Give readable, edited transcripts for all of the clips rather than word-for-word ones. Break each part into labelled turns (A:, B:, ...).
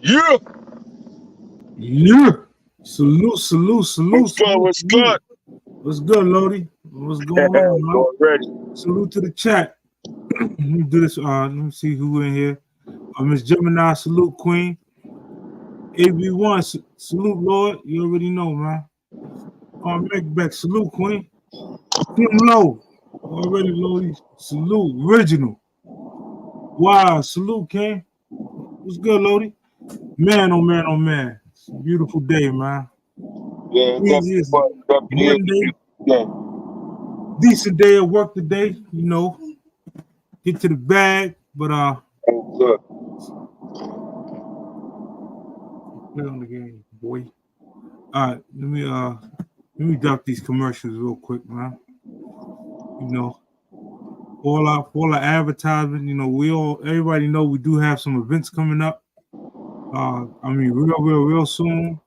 A: Yeah.
B: Yeah. Salute.
A: What's good? What's good?
B: What's good, Lodi? What's going on, man?
A: Already.
B: Salute to the chat. Let me do this. Let me see who in here. Miss Gemini, salute Queen. AB1, salute Lord. You already know, man. Macbeth, salute Queen. Kim Low, already Lodi. Salute Original. Wow, salute King. What's good, Lodi? Man, oh man, oh man. It's a beautiful day, man.
A: Yeah,
B: Easiest
A: definitely.
B: Monday.
A: Yeah.
B: Decent day of work today, get to the bag, but
A: Good.
B: play on the game, boy. All right, let me drop these commercials real quick, man. All our advertisement, everybody know we do have some events coming up. Real soon.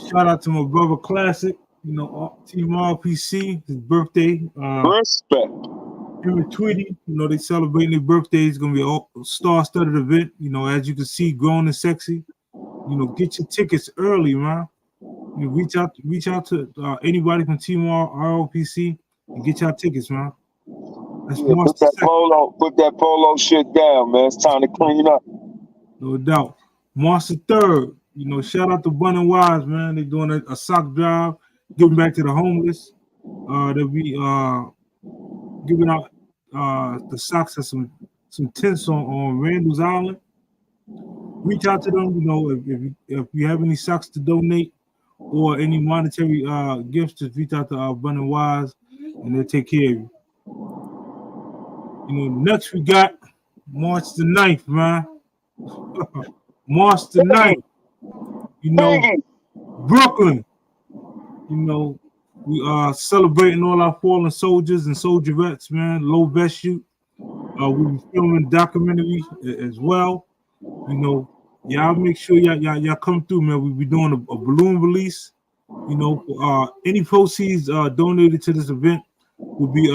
B: Shout out to my brother Classic, Team RPC, his birthday.
A: Respect.
B: Him and Tweety, they celebrating their birthday. It's gonna be a star-studded event. As you can see, grown and sexy. Get your tickets early, man. Reach out to anybody from Team ROPC and get your tickets, man. That's
A: Yeah,
B: March the 2nd.
A: put that polo shit down, man. It's time to clean up.
B: No doubt. March the 3rd. Shout out to Bun and Wise, man. They're doing a sock drive, giving back to the homeless. They'll be giving out the socks at some tents on Randall's Island. Reach out to them, if you have any socks to donate or any monetary gifts, just reach out to Bun and Wise and they'll take care of you. Next we got March the 9th, man. March the 9th. Brooklyn. We are celebrating all our fallen soldiers and soldierettes, man. Low vest shoot. We'll be filming a documentary as well. Y'all make sure y'all come through, man. We'll be doing a balloon release. Any proceeds donated to this event will be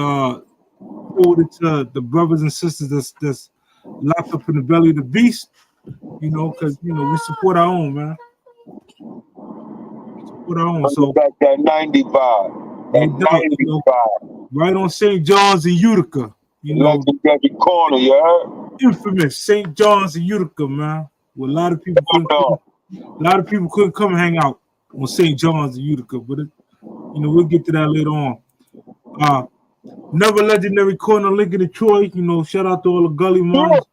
B: forwarded to the brothers and sisters that's locked up in the belly of the beast. Because we support our own, man. Support our own. So
A: got that 90 vibe. That 90 vibe.
B: Right on St. John's and Utica.
A: Legendary corner, you heard?
B: Infamous St. John's and Utica, man. Where a lot of people couldn't come and hang out on St. John's and Utica, but we'll get to that later on. Another legendary corner, Lincoln and Troy. Shout out to all the gully moms,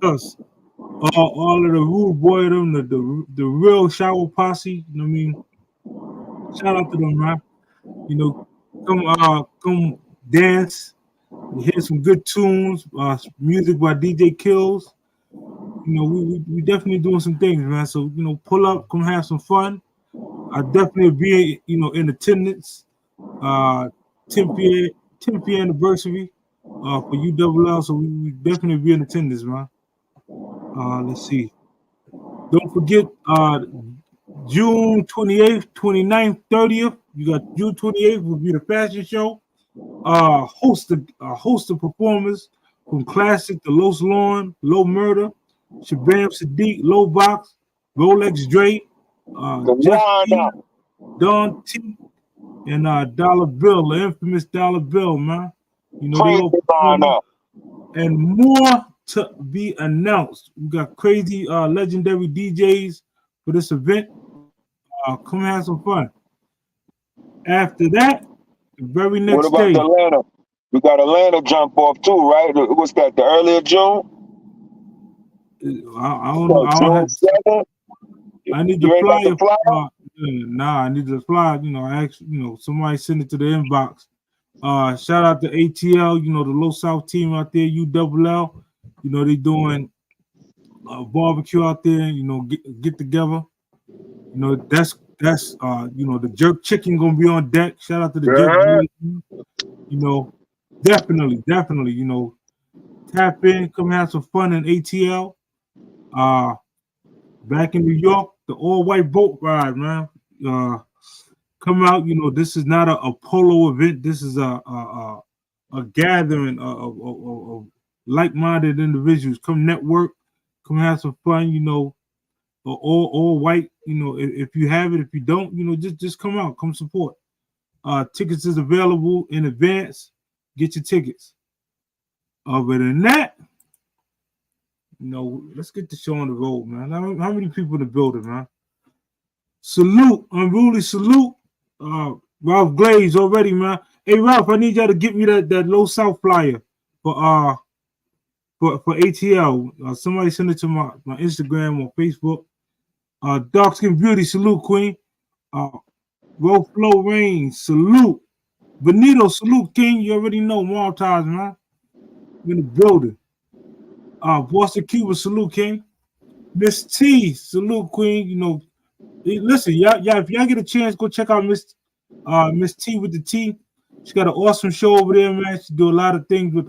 B: us, all of the rude boydom, the real shower posse. Shout out to them, man. Come dance, hear some good tunes, music by DJ Kills. We definitely doing some things, man. So pull up, come have some fun. I definitely be in attendance. 10th year anniversary for UWL, so we definitely be in attendance, man. Let's see. Don't forget June 28th, 29th, 30th. You got June 28th will be the fashion show. Host of performers from Classic to Los Lawn, Low Murder, Shabam Sadiq, Low Box, Rolex Dre, Jeff T, Don T, and Dollar Bill, the infamous Dollar Bill, man. And more to be announced. We got crazy legendary DJs for this event. Come have some fun. After that, the very next day.
A: What about Atlanta? We got Atlanta jump off too, right? What's that? The earlier June?
B: I don't know. I need the flyer. I need the flyer. I actually, somebody send it to the inbox. Shout out to ATL, the Low South team out there, UWL. They doing barbecue out there. Get together. That's the jerk chicken gonna be on deck. Shout out to the jerk. Definitely. Tap in, come have some fun in ATL. Back in New York, the all-white boat ride, man. Come out. This is not a polo event. This is a gathering of like-minded individuals. Come network, come have some fun, you know, all white, you know, if you have it, if you don't, you know, just come out, come support. Tickets is available in advance. Get your tickets. Other than that, you know, let's get the show on the road, man. How many people in the building, man? Salute, unruly salute. Ralph Glaze already, man. Hey Ralph, I need y'all to get me that Low South flyer for ATL. Somebody send it to my Instagram or Facebook. Dark Skin Beauty, salute, Queen. Roll Flow Rain, salute. Benito, salute, King. You already know Mob Ties, man. In the building. Boston Cuba, salute, King. Miss T, salute, Queen. You know, listen, y'all, if y'all get a chance, go check out Miss T with the T. She got an awesome show over there, man. She do a lot of things with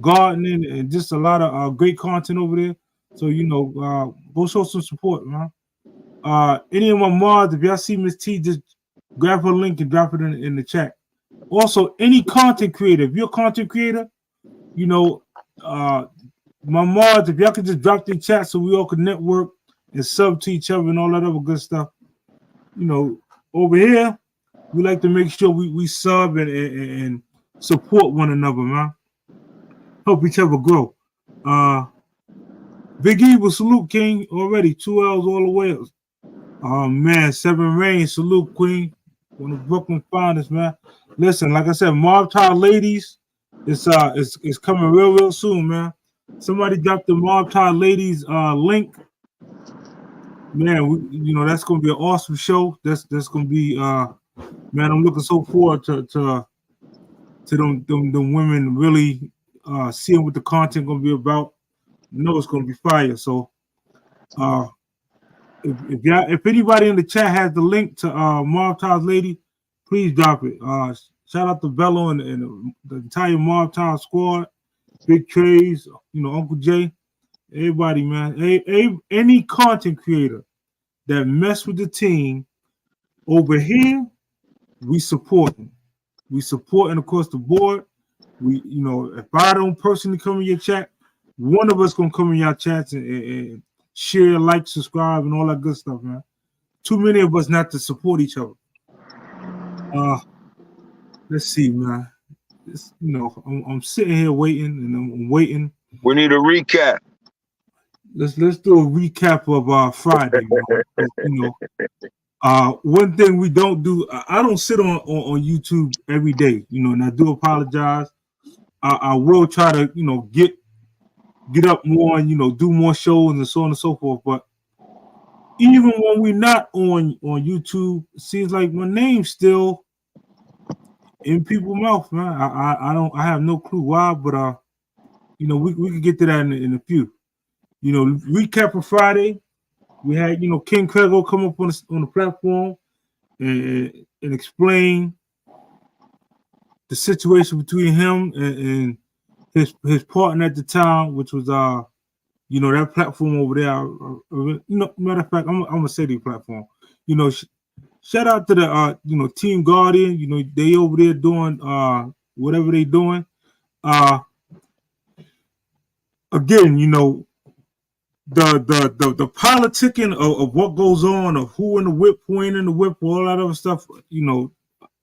B: gardening and just a lot of great content over there. So, you know, go show some support, man. Any of my mods, if y'all see Miss T, just grab her link and drop it in the chat. Also, any content creator, if you're a content creator, you know, my mods, if y'all could just drop the chat so we all could network and sub to each other and all that other good stuff. You know, over here, we like to make sure we sub and support one another, man. Help each other grow. Big Evil, salute, King. Already 2 L's all the way. Oh man, 7 Rain, salute, Queen. One of Brooklyn finest, man. Listen, like I said, Mob Tie Ladies, it's coming real soon, man. Somebody dropped the Mob Tie Ladies link. Man, you know that's gonna be an awesome show. That's gonna be man. I'm looking so forward to them women really seeing what the content gonna be about. You know it's gonna be fire. So if anybody in the chat has the link to Mob Ties Lady, please drop it. Shout out to Bello and the entire Mob Ties squad, Big Trays, you know, Uncle Jay, everybody, man. Any content creator that mess with the team over here, we supporting. We supporting across the board. We, you know, if I don't personally come in your chat, one of us gonna come in your chats and share, like, subscribe, and all that good stuff, man. Too many of us not to support each other. Let's see, man. You know, I'm sitting here waiting, and I'm waiting.
A: We need a recap.
B: Let's do a recap of Friday, man. You know, one thing we don't do, I don't sit on YouTube every day, you know, and I do apologize. I will try to, you know, get up more and, you know, do more shows and so on and so forth. But even when we're not on YouTube, it seems like my name's still in people's mouth, man. I have no clue why, but you know, we can get to that in a few. You know, recap of Friday. We had, you know, King Crego come up on the platform and explain the situation between him and his partner at the time, which was you know, that platform over there. You know, matter of fact, I'm gonna say the platform. You know, shout out to the you know, Team Guardian. You know, they over there doing whatever they doing. Again, you know, the politicking of what goes on, of who in the whip, who ain't in the whip, all that other stuff. You know,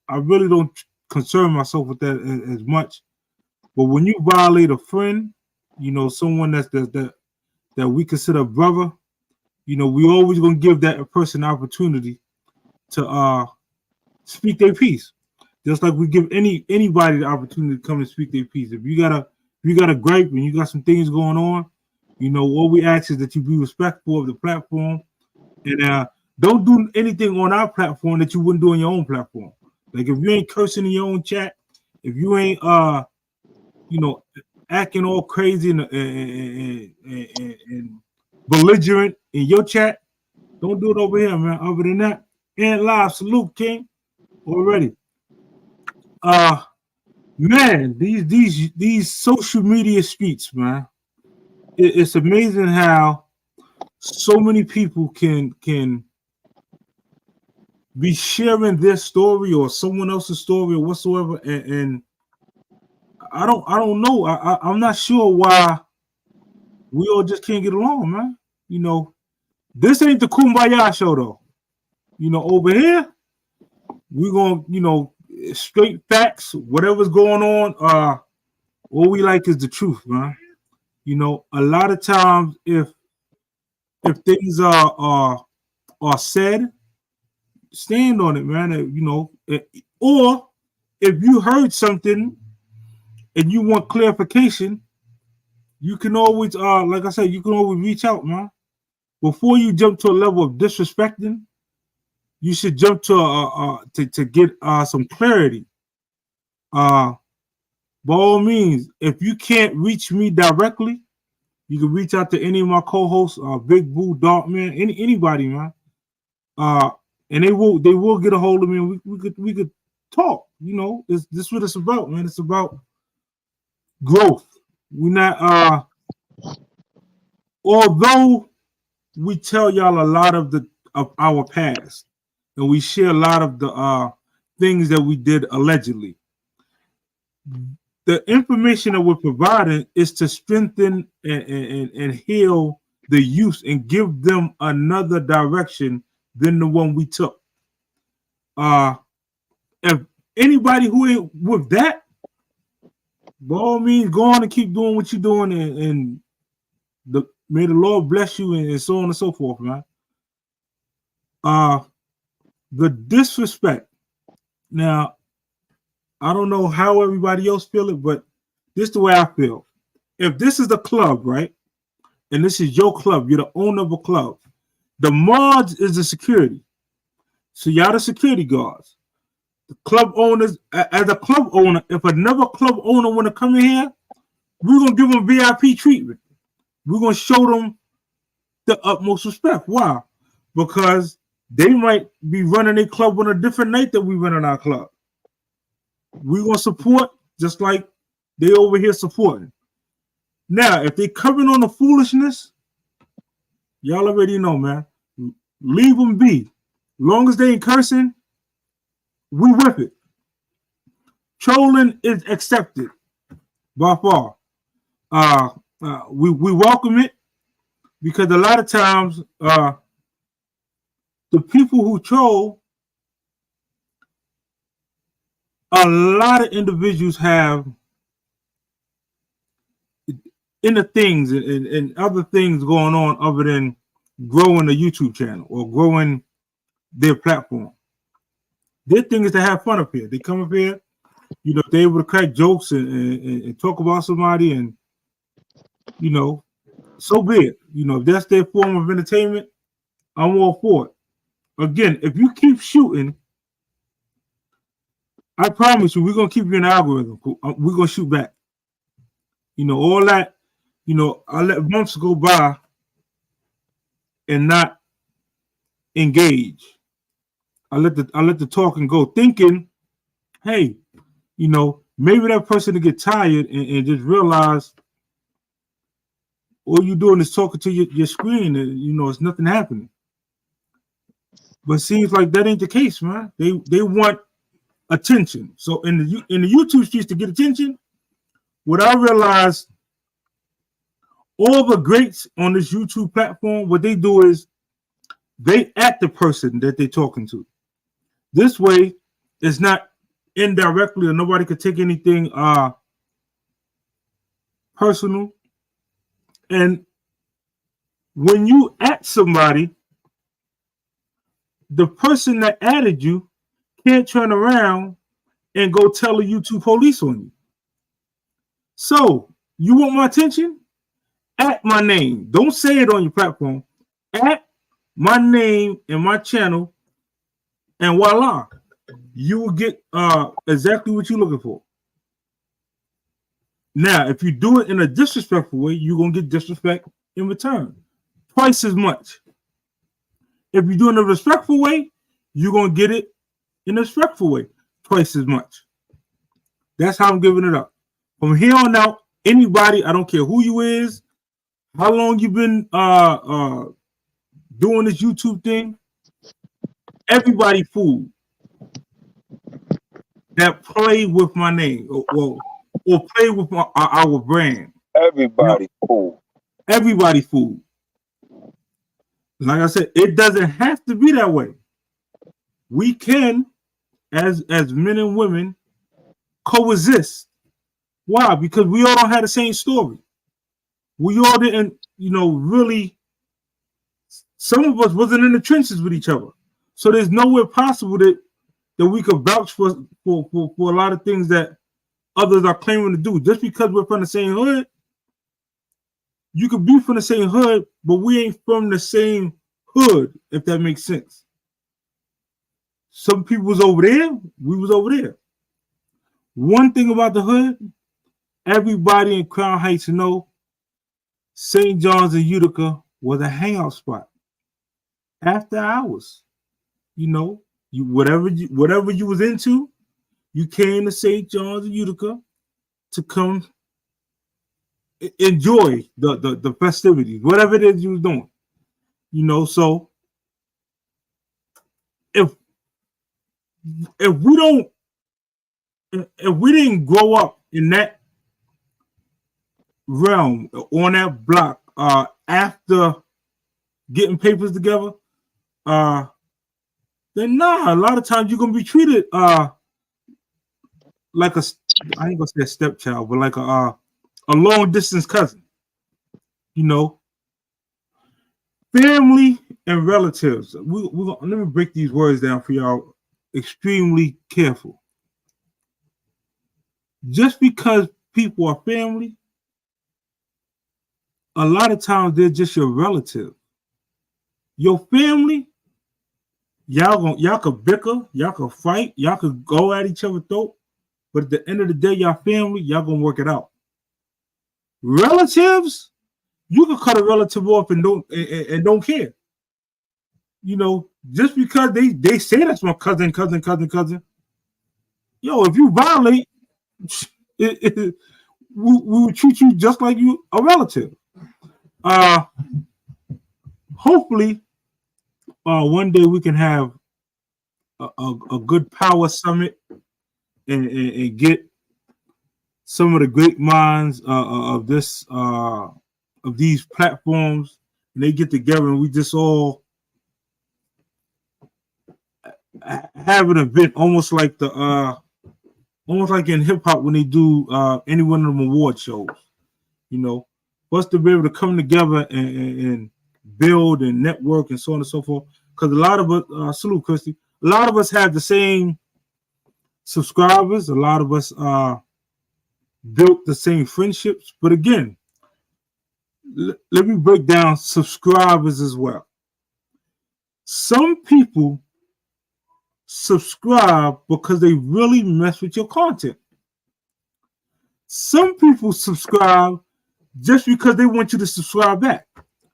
B: I really don't concern myself with that as much. But when you violate a friend, you know, someone that we consider a brother, you know, we always gonna give that person an opportunity to speak their piece. Just like we give anybody the opportunity to come and speak their piece. If you got a gripe and you got some things going on, you know, all we ask is that you be respectful of the platform and don't do anything on our platform that you wouldn't do on your own platform. Like if you ain't cursing in your own chat, if you ain't you know, acting all crazy and belligerent in your chat, don't do it over here, man. Other than that, and live, salute, King. Already. Man, these social media streets, man. It's amazing how so many people can be sharing their story or someone else's story or whatsoever, and I don't know. I'm not sure why we all just can't get along, man. You know, this ain't the Kumbaya show though. You know, over here, we're gonna, you know, straight facts, whatever's going on, all we like is the truth, man. You know, a lot of times if things are said, stand on it, man. You know, or if you heard something and you want clarification, you can always, like I said, you can always reach out, man. Before you jump to a level of disrespecting, you should jump to get some clarity. By all means, if you can't reach me directly, you can reach out to any of my co-hosts, Big Boo, Dark Man, anybody, man. And they will get a hold of me, and we could talk. You know, this is what it's about, man. It's about growth. We're not although we tell y'all a lot of our past, and we share a lot of the things that we did allegedly. The information that we're providing is to strengthen and heal the youth and give them another direction than the one we took. If anybody who ain't with that, by all means, go on and keep doing what you're doing, and may the Lord bless you, and so on and so forth, man. The disrespect. Now, I don't know how everybody else feel it, but this is the way I feel. If this is the club, right, and this is your club, you're the owner of a club, the mods is the security. So y'all the security guards. The club owners, as a club owner, if another club owner want to come in here, we're going to give them VIP treatment. We're going to show them the utmost respect. Why? Because they might be running a club on a different night that we run in our club. We're going to support just like they over here supporting. Now, if they coming on the foolishness, y'all already know, man. Leave them be. Long as they ain't cursing, we with it. Trolling is accepted by far. We welcome it because a lot of times the people who troll, a lot of individuals have inner things and other things going on other than growing a YouTube channel or growing their platform. Their thing is to have fun up here. They come up here, you know, they're able to crack jokes and talk about somebody, and you know, so be it. You know, if that's their form of entertainment, I'm all for it. Again, if you keep shooting, I promise you, we're gonna keep you in the algorithm. We're gonna shoot back. You know, all that, you know, I let months go by and not engage. I let the talking go, thinking, hey, you know, maybe that person to get tired and just realize all you're doing is talking to your screen, and you know it's nothing happening. But it seems like that ain't the case, man. They want attention. So in the YouTube streets, to get attention, what I realized, all the greats on this YouTube platform, what they do is they at the person that they're talking to. This way, it's not indirectly, or nobody could take anything personal. And when you at somebody, the person that added you can't turn around and go tell the YouTube police on you. So you want my attention? At my name. Don't say it on your platform. At my name and my channel, and voila, you will get exactly what you're looking for. Now, if you do it in a disrespectful way, you're gonna get disrespect in return, twice as much. If you do it in a respectful way, you're gonna get it in a respectful way, twice as much. That's how I'm giving it up. From here on out, anybody, I don't care who you is, how long you've been doing this YouTube thing, everybody fool that play with my name or play with our brand.
A: Everybody fool.
B: everybody food. Like I said, it doesn't have to be that way. We can, as men and women, coexist. Why? Because we all don't have the same story. We all didn't, really. Some of us wasn't in the trenches with each other, so there's nowhere possible that we could vouch for a lot of things that others are claiming to do. Just because we're from the same hood, you could be from the same hood, but we ain't from the same hood, if that makes sense. Some people was over there, we was over there. One thing about the hood, everybody in Crown Heights know St. John's and Utica was a hangout spot. After hours, whatever you was into, you came to St. John's and Utica to come enjoy the festivities, whatever it is you was doing. So if we didn't grow up in that realm on that block after getting papers together, then a lot of times you're gonna be treated like I ain't gonna say a stepchild, but like a long distance cousin. Family and relatives. Let me break these words down for y'all. Extremely careful. Just because people are family, a lot of times they're just your relative. Your family, y'all could bicker, y'all could fight, y'all could go at each other's throat, but at the end of the day, y'all family, y'all gonna work it out. Relatives, you can cut a relative off and don't care. Just because they say that's my cousin. If you violate, we will treat you just like you a relative. Hopefully, one day we can have a good power summit and get some of the great minds of these platforms, and they get together and we just all have an event, almost like in hip hop when they do any one of them award shows. For us to be able to come together and build and network and so on and so forth. Because a lot of us, salute Christy, a lot of us have the same subscribers. A lot of us built the same friendships. But again, let me break down subscribers as well. Some people subscribe because they really mess with your content. Some people subscribe just because they want you to subscribe back.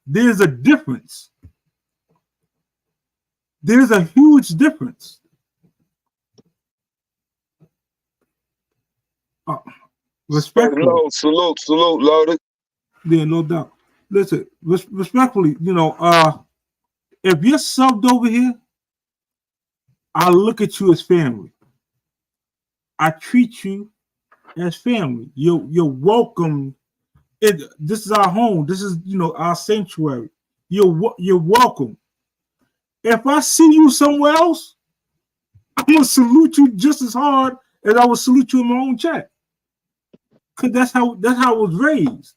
B: There's a difference. There's a huge difference. Respectfully.
A: Salute, loaded.
B: Yeah, no doubt. Listen, respectfully, if you're subbed over here, I look at you as family. I treat you as family. You're welcome. This is our home. This is our sanctuary. You're welcome. If I see you somewhere else, I'm gonna salute you just as hard as I would salute you in my own chat. Cause that's how I was raised.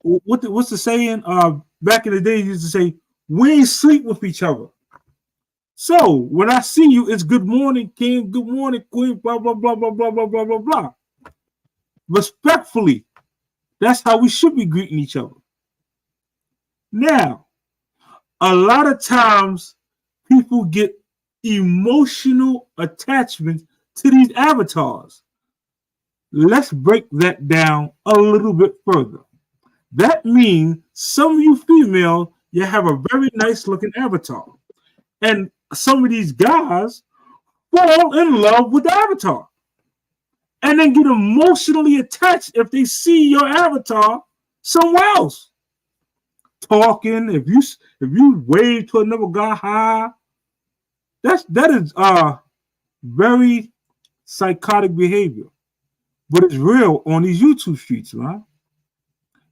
B: What's the saying? Back in the day, you used to say, we ain't sleep with each other. So when I see you, it's good morning, king, good morning, queen, blah, blah, blah, blah, blah, blah, blah, blah, blah. Respectfully, that's how we should be greeting each other. Now, a lot of times people get emotional attachment to these avatars. Let's break that down a little bit further. That means some of you females, you have a very nice looking avatar. And some of these guys fall in love with the avatar. And then get emotionally attached if they see your avatar somewhere else. Talking, if you wave to another guy high, that is very psychotic behavior. But it's real on these YouTube streets, right?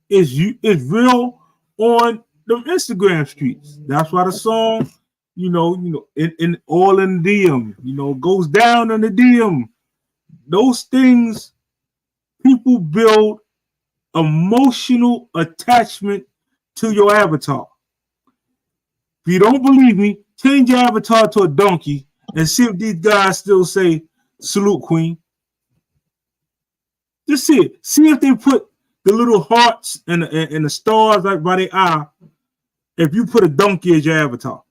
B: is real on the Instagram streets. That's why the song, in all in DM, goes down in the DM. Those things, people build emotional attachment to your avatar. If you don't believe me, change your avatar to a donkey and see if these guys still say salute queen. Just see it. See if they put the little hearts and the stars like by their eye if you put a donkey as your avatar.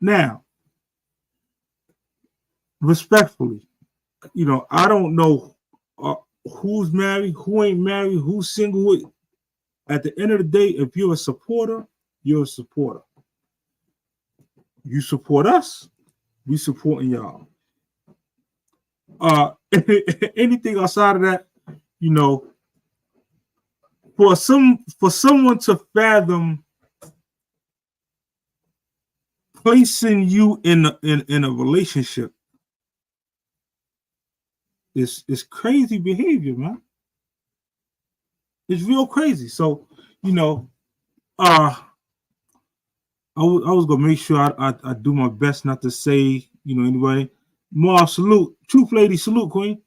B: Now, respectfully, I don't know who's married, who ain't married, who's single. At the end of the day, if you're a supporter, you're a supporter. You support us, we supporting y'all. Anything outside of that, for someone to fathom placing you in a relationship is crazy behavior, man. It's real crazy. So, I was gonna make sure I do my best not to say, anybody. More salute, truth lady, salute queen.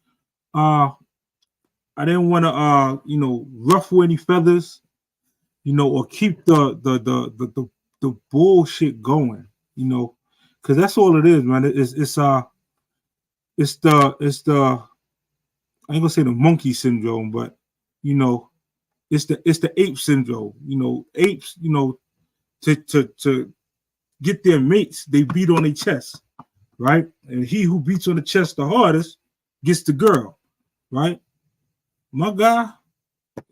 B: I didn't want to ruffle any feathers, or keep the bullshit going, because that's all it is, man. It's the I ain't gonna say the monkey syndrome, but it's the ape syndrome. Apes, to get their mates, they beat on their chest, right? And he who beats on the chest the hardest gets the girl, right? My guy,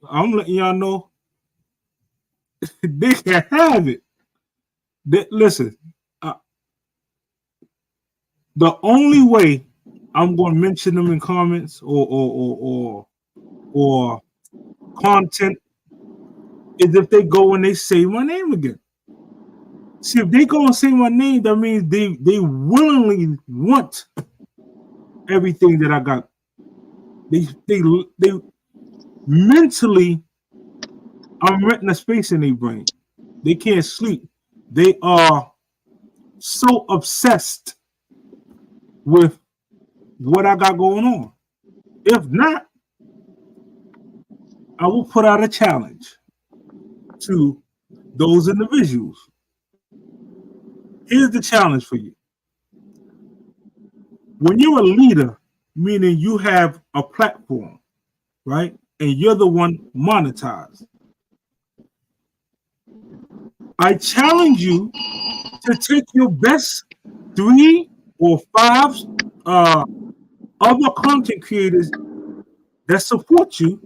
B: I'm letting y'all know they can have it. Listen, the only way I'm going to mention them in comments or content is if they go and they say my name again. See, if they go and say my name, that means they willingly want everything that I got. They mentally, I'm renting a space in their brain. They can't sleep. They are so obsessed with what I got going on. If not, I will put out a challenge to those individuals. Here's the challenge for you. When you're a leader, meaning you have a platform, right? And you're the one monetized. I challenge you to take your best 3 or 5 other content creators that support you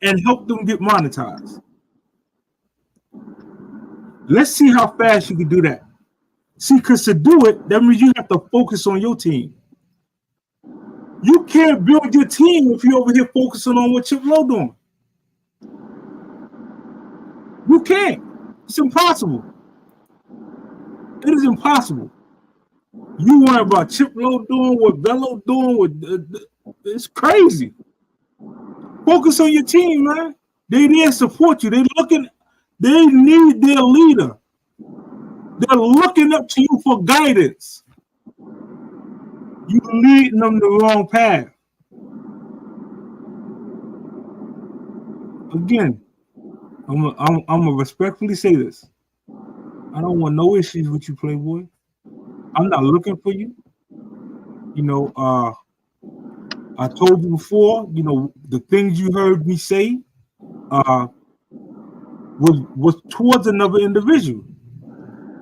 B: and help them get monetized. Let's see how fast you can do that. See, because to do it, that means you have to focus on your team. You can't build your team if you're over here focusing on what Chip Lo doing. You can't. It's impossible. It is impossible. You worry about Chip Lo doing, what Velo doing, it's crazy. Focus on your team, man. They there to support you. They need their leader. They're looking up to you for guidance. You leading them the wrong path. Again, I'm gonna respectfully say this. I don't want no issues with you, Playboy. I'm not looking for you. I told you before, the things you heard me say was towards another individual.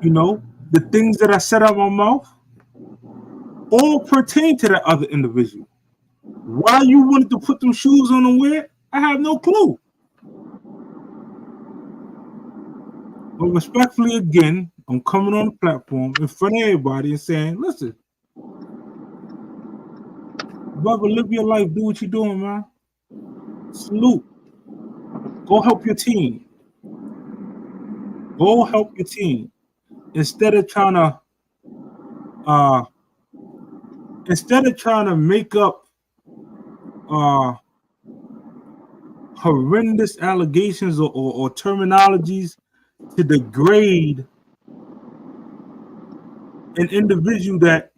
B: The things that I said out my mouth all pertain to that other individual. Why you wanted to put them shoes on and wear, I have no clue. But respectfully, again, I'm coming on the platform in front of everybody and saying, listen, brother, live your life, do what you're doing, man. Salute. Go help your team. Go help your team. Instead of trying to make up horrendous allegations or terminologies to degrade an individual that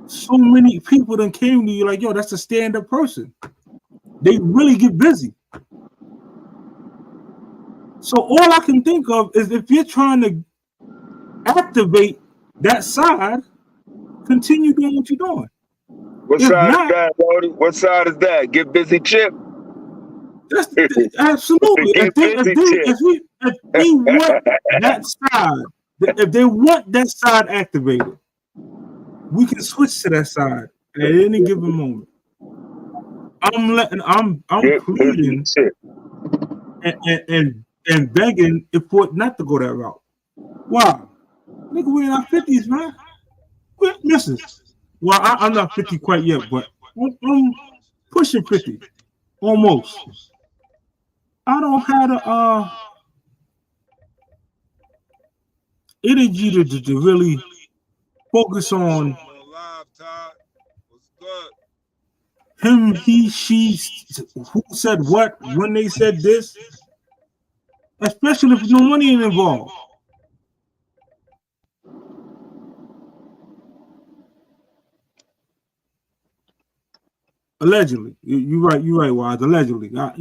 B: so many people then came to you like, yo, that's a stand-up person. They really get busy. So all I can think of is if you're trying to activate that side, continue doing what you're doing.
A: What
B: If
A: side is
B: not,
A: that, Brody? What side is that? Get busy, Chip.
B: that's absolutely.
A: Get busy, Chip.
B: If they want that side, if they want that side activated, we can switch to that side at any given moment. I'm
A: Get busy,
B: pleading
A: Chip.
B: and begging for it not to go that route. Why? Nigga, we in our 50s, man. We're missing. Well, I'm not 50 quite yet, but I'm pushing 50. Almost. I don't have the energy to really focus on him, he, she, who said what, when they said this, especially if no money is involved. Allegedly, you're right, Wise. Allegedly, I'm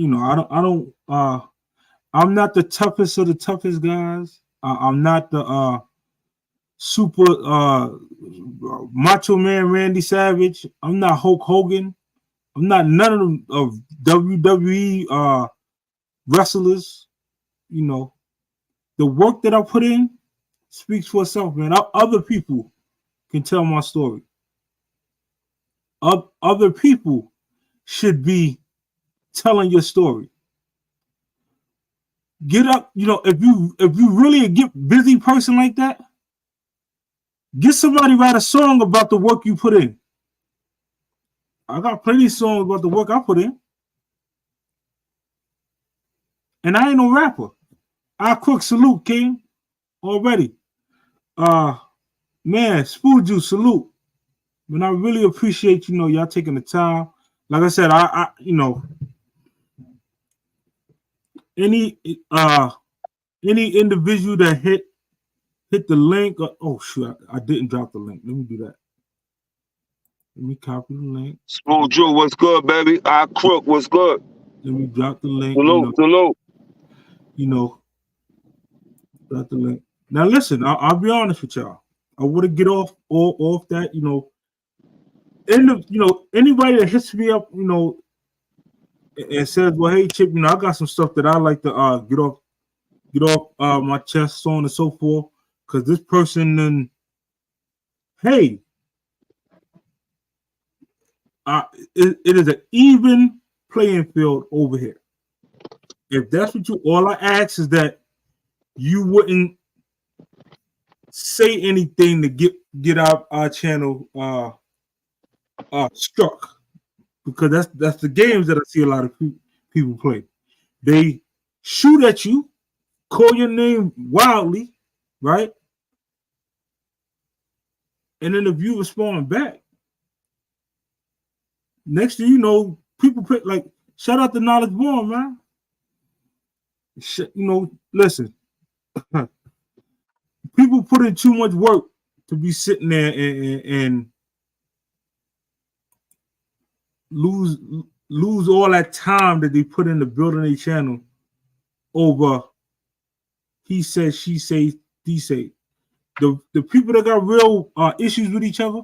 B: not the toughest of the toughest guys. I'm not the super macho man Randy Savage. I'm not Hulk Hogan. I'm not none of WWE wrestlers. You know, the work that I put in speaks for itself, man. Other people can tell my story. Other people should be telling your story. Get up, if you really a get busy person like that, get somebody write a song about the work you put in. I got plenty of songs about the work I put in. And I ain't no rapper. I quick salute, King, already. Man, Spoon Juice, salute. Man, I really appreciate, y'all taking the time. Like I said, I any individual that hit the link. Oh shoot, I didn't drop the link. Let me do that. Let me copy the link.
A: Smooth Drew, what's good, baby? I Crook, what's good?
B: Let me drop the link.
A: Salute.
B: Drop the link. Now listen, I'll be honest with y'all. I want to get off that, anybody that hits me up, and says, well, hey Chip, I got some stuff that I like to get off my chest, so on and so forth. Because this person, then, hey, it is an even playing field over here. If that's what all I ask is that you wouldn't say anything to get our channel struck, because that's the games that I see a lot of people play. They shoot at you, call your name wildly, right? And then if you respond back, next thing you know, people put like, shout out to Knowledge Born, man. Listen, people put in too much work to be sitting there and lose all that time that they put into building a channel over he said, she say, he say. The people that got real issues with each other,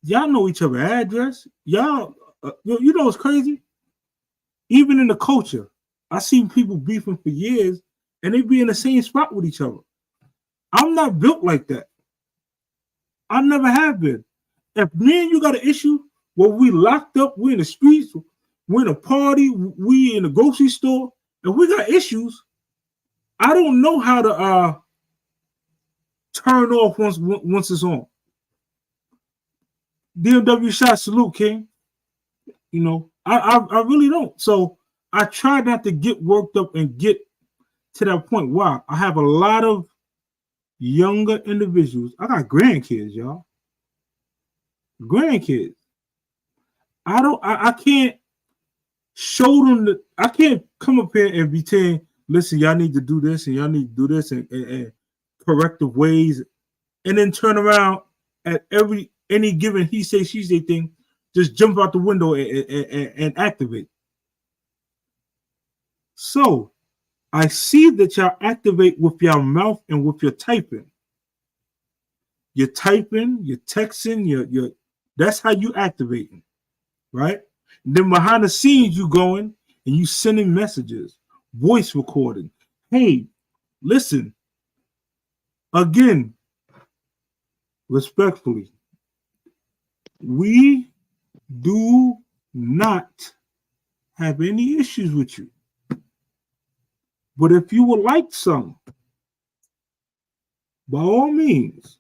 B: y'all know each other's address. Y'all, it's crazy. Even in the culture, I seen people beefing for years, and they be in the same spot with each other. I'm not built like that. I never have been. If me and you got an issue where we locked up, we in the streets, we in a party, we in the grocery store, and we got issues, I don't know how to turn off once it's on. DMW shot, salute, King. I really don't. So I try not to get worked up and get to that point. Why? I have a lot of younger individuals. I got grandkids, y'all. Grandkids. I can't show them I can't come up here and be saying, listen, y'all need to do this and y'all need to do this and corrective ways, and then turn around at any given he say she say thing, just jump out the window and activate. So I see that y'all activate with your mouth and with your typing. You're typing, you're texting, you're that's how you activating, right? And then behind the scenes, you going and you sending messages, voice recording. Hey, listen, again, respectfully, we do not have any issues with you. But if you would like some, by all means,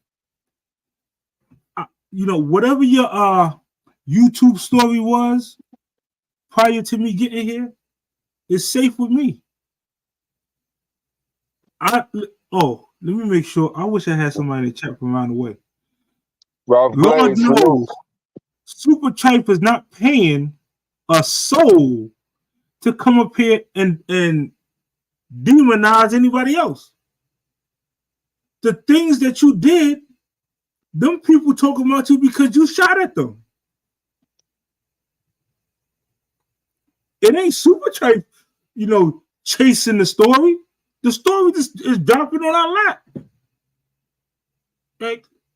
B: whatever your YouTube story was prior to me getting here, is safe with me. Let me make sure. I wish I had somebody in the chat from around the way.
A: Ralph
B: Lord
A: Blaze,
B: knows, Supertrife is not paying a soul to come up here and demonize anybody else. The things that you did, them people talking about you because you shot at them. It ain't Supertrife, chasing the story. The story just is dropping on our lap.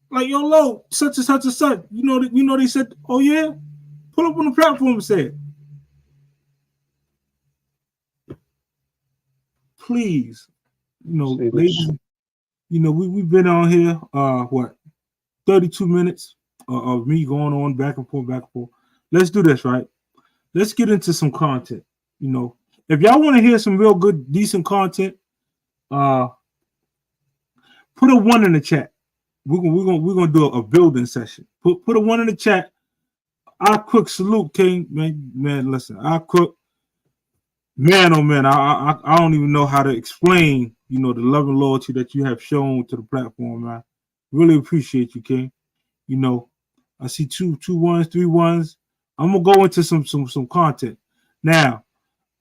B: Like yo, Lo, such and such and such. They said, oh yeah, pull up on the platform and say it. Please, ladies, we've been on here, 32 minutes of me going on back and forth. Let's do this, right? Let's get into some content. If y'all want to hear some real good, decent content, put a 1 in the chat. We're gonna do a building session. Put a 1 in the chat. Our quick salute, King. Man, listen, our quick. Man, oh man, I don't even know how to explain, the love and loyalty that you have shown to the platform, man. Really appreciate you, King. I see two 1s, 3 1s. I'm gonna go into some content. Now,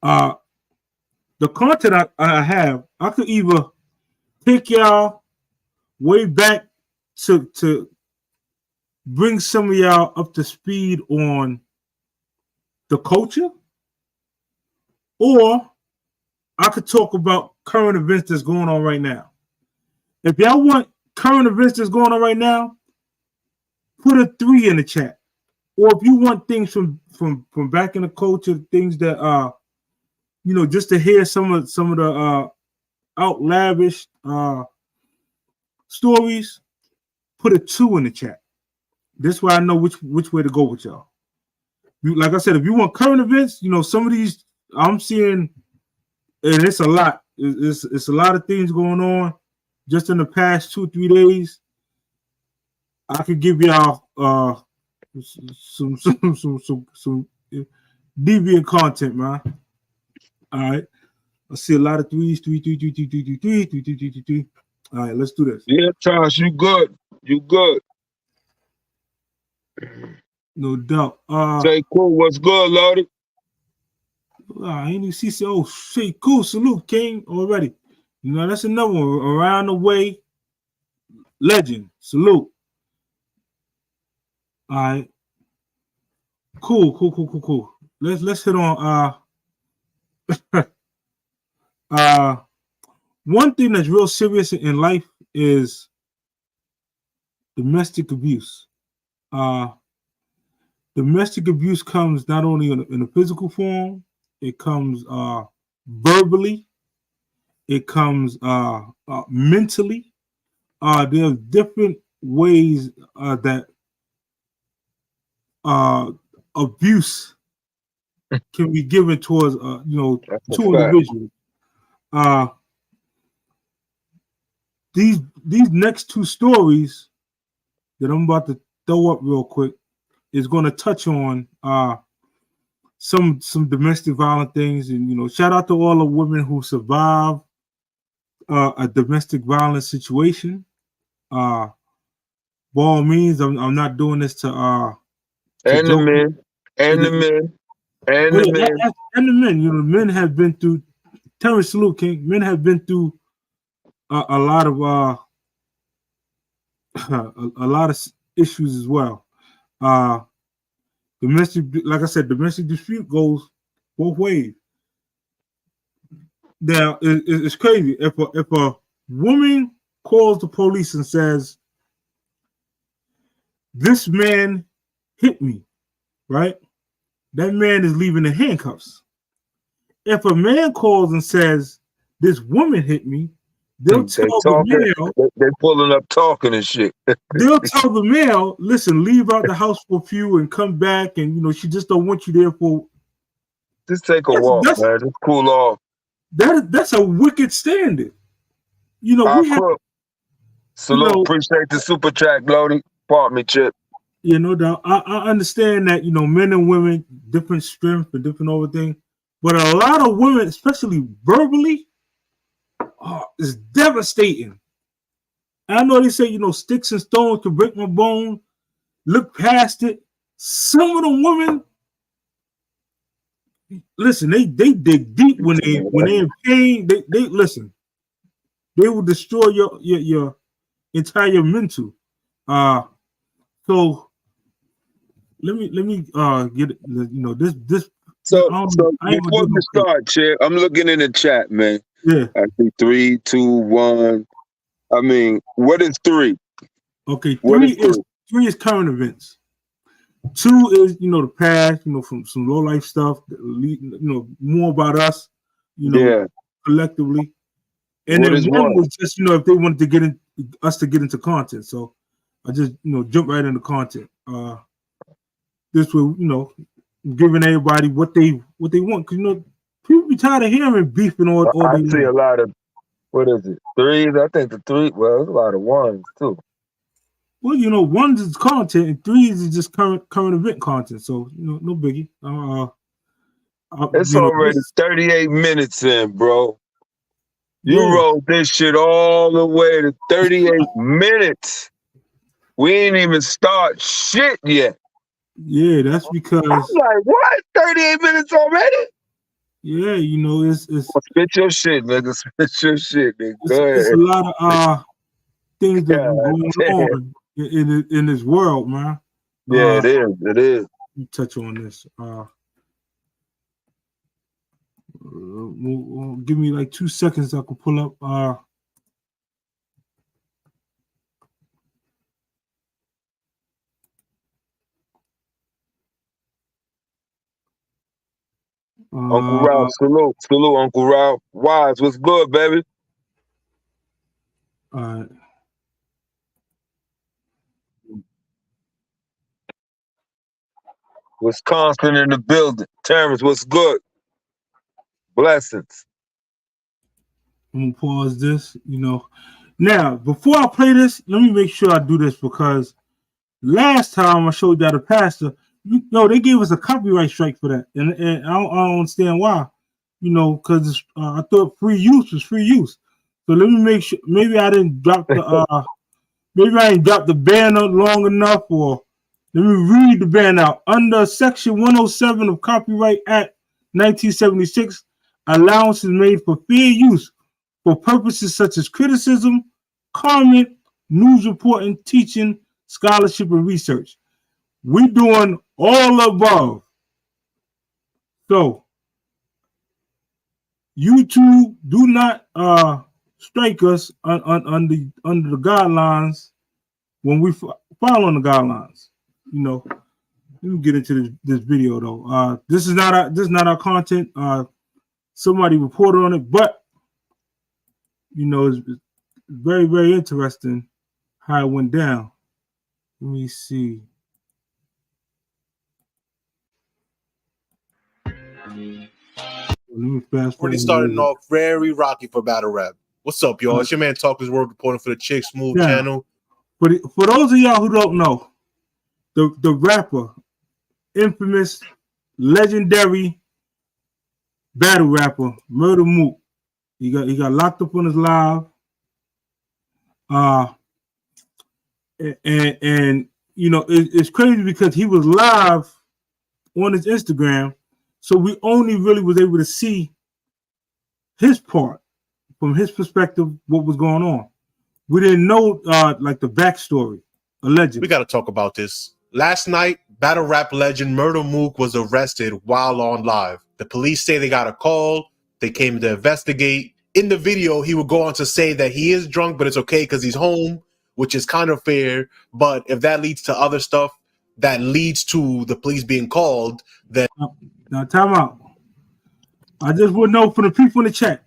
B: the content I have, I could either take y'all way back to bring some of y'all up to speed on the culture, or I could talk about current events that's going on right now. If y'all want current events that's going on right now, put a 3 in the chat. Or if you want things from back in the culture, things that just to hear some of the outlavish stories, put a 2 in the chat. This way I know which way to go with y'all. Like I said, if you want current events, some of these I'm seeing, and it's a lot. It's a lot of things going on just in the past 2-3 days. I could give y'all some deviant content, man. All right. I see a lot of 3s. 3. All right, let's do this.
A: Yeah, Charles, you good. You good.
B: No doubt.
A: Say cool, what's good, Lordy?
B: I ain't even see. Oh, shit, cool. Salute, King, already. That's another one. Around the way, legend. Salute. All right. Cool. Let's hit on one thing that's real serious in life is domestic abuse. Domestic abuse comes not only in a physical form, it comes verbally, it comes mentally. There are different ways that abuse can be given towards to individuals. These next 2 stories that I'm about to throw up real quick is going to touch on some domestic violent things, and shout out to all the women who survive a domestic violence situation. By all means, I'm not doing this to
A: and the men. And the men. And the men.
B: And the men. You know, men have been through. Terrence Salute King. Men have been through a lot of a lot of issues as well. Domestic, like I said, domestic dispute goes both ways. Now it's crazy if a woman calls the police and says, "This man hit me," right? That man is leaving the handcuffs. If a man calls and says, "This woman hit me," they'll tell the male.
A: They pulling up talking and shit.
B: They'll tell the male, "Listen, leave out the house for a few and come back, and you know she just don't want you there for."
A: Just take a walk, man. Just cool off.
B: That's a wicked standard. You know, we have.
A: Salute, appreciate the super track, Lodi. Pardon me, Chip.
B: Yeah, no doubt. I understand that, you know, men and women, different strength and different everything. But a lot of women, especially verbally, is devastating. I know they say, you know, sticks and stones can break my bone. Look past it. Some of the women, listen, they dig deep when they in pain. They listen. They will destroy your entire mental. So let me get it. You know this.
A: So before we start, Chip, I'm looking in the chat, man.
B: Yeah.
A: I think 3, 2, 1. I mean, what is 3?
B: Okay, three is current events. 2 is, you know, the past, you know, from some low life stuff, you know, more about us, you know, collectively. And then 1 was just, you know, if they wanted to get into content. So I just, you know, jump right into content. This will, you know, giving everybody what they want, because you know people be tired of hearing beefing all day.
A: I see a lot of, what is it, 3s? I think the 3. Well, there's a lot of 1s too.
B: Well, you know, 1s is content and 3s is just current event content. So you know, no biggie.
A: It's already 38 minutes in, bro. You rolled this shit all the way to 38 minutes. We ain't even start shit yet.
B: Yeah, that's because I'm
A: like, what? 38 minutes already?
B: Yeah, you know, it's
A: spit your shit, nigga. Spit your shit, nigga. Go ahead.
B: It's a lot of things that are going on in this world, man.
A: Yeah, it is. It is.
B: Let me touch on this. Give me like 2 seconds. I can pull up.
A: Uncle Ralph, salute, Uncle Ralph. Wise, what's good, baby?
B: All right.
A: Wisconsin in the building. Terrence, what's good? Blessings.
B: I'm gonna pause this, you know. Now, before I play this, let me make sure I do this, because last time I showed y'all the pastor, you know, they gave us a copyright strike for that, and I don't understand why, you know, because I thought free use was free use. So let me make sure. Maybe I didn't drop the maybe I didn't drop the banner long enough, or let me read the banner out. Under Section 107 of Copyright Act 1976, allowance is made for fair use for purposes such as criticism, comment, news reporting, teaching, scholarship, and research. We're doing all above. So YouTube, do not strike us under the guidelines when we following the guidelines. You know, let me get into this video though. This is not our content. Somebody reported on it, but you know, it's very, very interesting how it went down. Let me see.
C: Already starting off very rocky for battle rap. What's up, y'all? It's your man Talker's World reporting for the Chick Smooth channel.
B: For those of y'all who don't know, the rapper, infamous, legendary battle rapper, Murder Mook, he got locked up on his live. And you know, it's crazy because he was live on his Instagram, so we only really was able to see his part from his perspective, what was going on. We didn't know like the backstory, allegedly.
C: We got to talk about this. Last night, battle rap legend Murder Mook was arrested while on live. The police say they got a call. They came to investigate. In the video, he would go on to say that he is drunk, but it's okay because he's home, which is kind of fair. But if that leads to other stuff that leads to the police being called, then...
B: Now, time out. I just want to know from the people in the chat,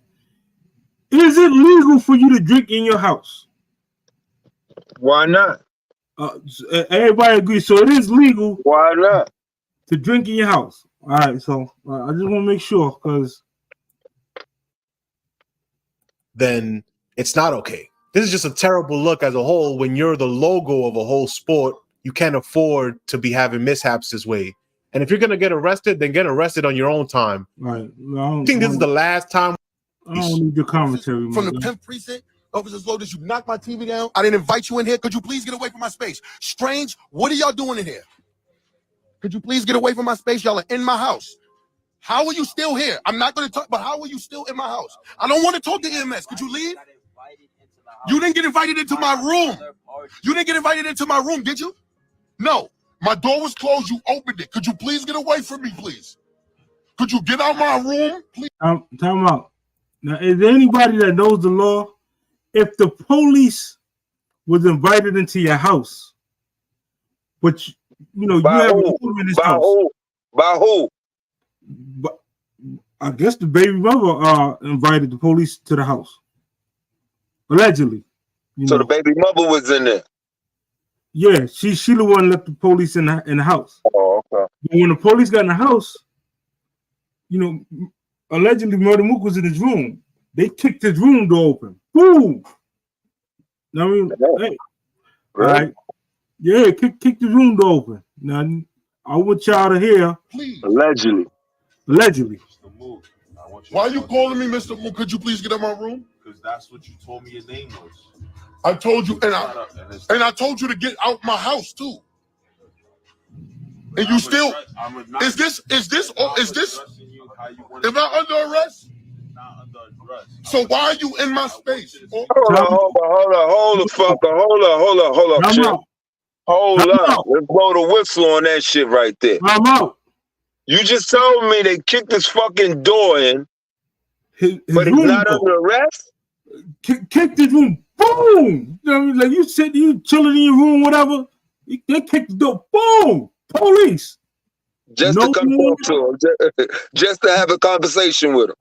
B: is it legal for you to drink in your house?
A: Why not?
B: Everybody agrees. So it is legal.
A: Why not?
B: To drink in your house. All right. So I just want to make sure because
C: then it's not okay. This is just a terrible look as a whole. When you're the logo of a whole sport, you can't afford to be having mishaps this way. And if you're going to get arrested, then get arrested on your own time.
B: Right.
C: I think this is the last time.
B: I don't need your commentary.
D: From the 10th precinct, Officer Lotus, you knocked my TV down. I didn't invite you in here. Could you please get away from my space? Strange, what are y'all doing in here? Could you please get away from my space? Y'all are in my house. How are you still here? I'm not going to talk, but how are you still in my house? I don't want to talk to EMS. Could you leave? You didn't get invited into my room. You didn't get invited into my room, did you? No. My door was closed. You opened it. Could you please get away from me, please? Could you get out my room, please?
B: Time out. Now, is there anybody that knows the law? If the police was invited into your house, but you know
A: by
B: you have
A: who?
B: a woman in this
A: by
B: house.
A: who? By who?
B: But I guess the baby mother invited the police to the house. Allegedly.
A: So the baby mother was in there.
B: Yeah, she the one left the police in the house.
A: Oh, okay.
B: But when the police got in the house, allegedly Murder Mook was in his room. They kicked his room door open. Boom. I mean, hey.
A: Really?
B: All right. Yeah, kick the room door open. Now I want y'all to hear.
D: Please.
B: Allegedly.
D: Why are you calling me Mr. Mook? Could you please get out my room?
E: Because that's what you told me your name was.
D: I told you, and I told you to get out my house too. And you still is this? Am I under arrest?
E: Not under arrest.
D: So why are you in my space?
A: Hold up. Let's blow the whistle on that shit right there.
B: I'm out.
A: You just told me they kicked this fucking door in, but he's not under arrest?
B: Kicked his room. Boom! You know what I mean? Like you chilling in your room, whatever. They kicked the door. Boom! Police.
A: Just to come talk to him. Just to have a conversation with him.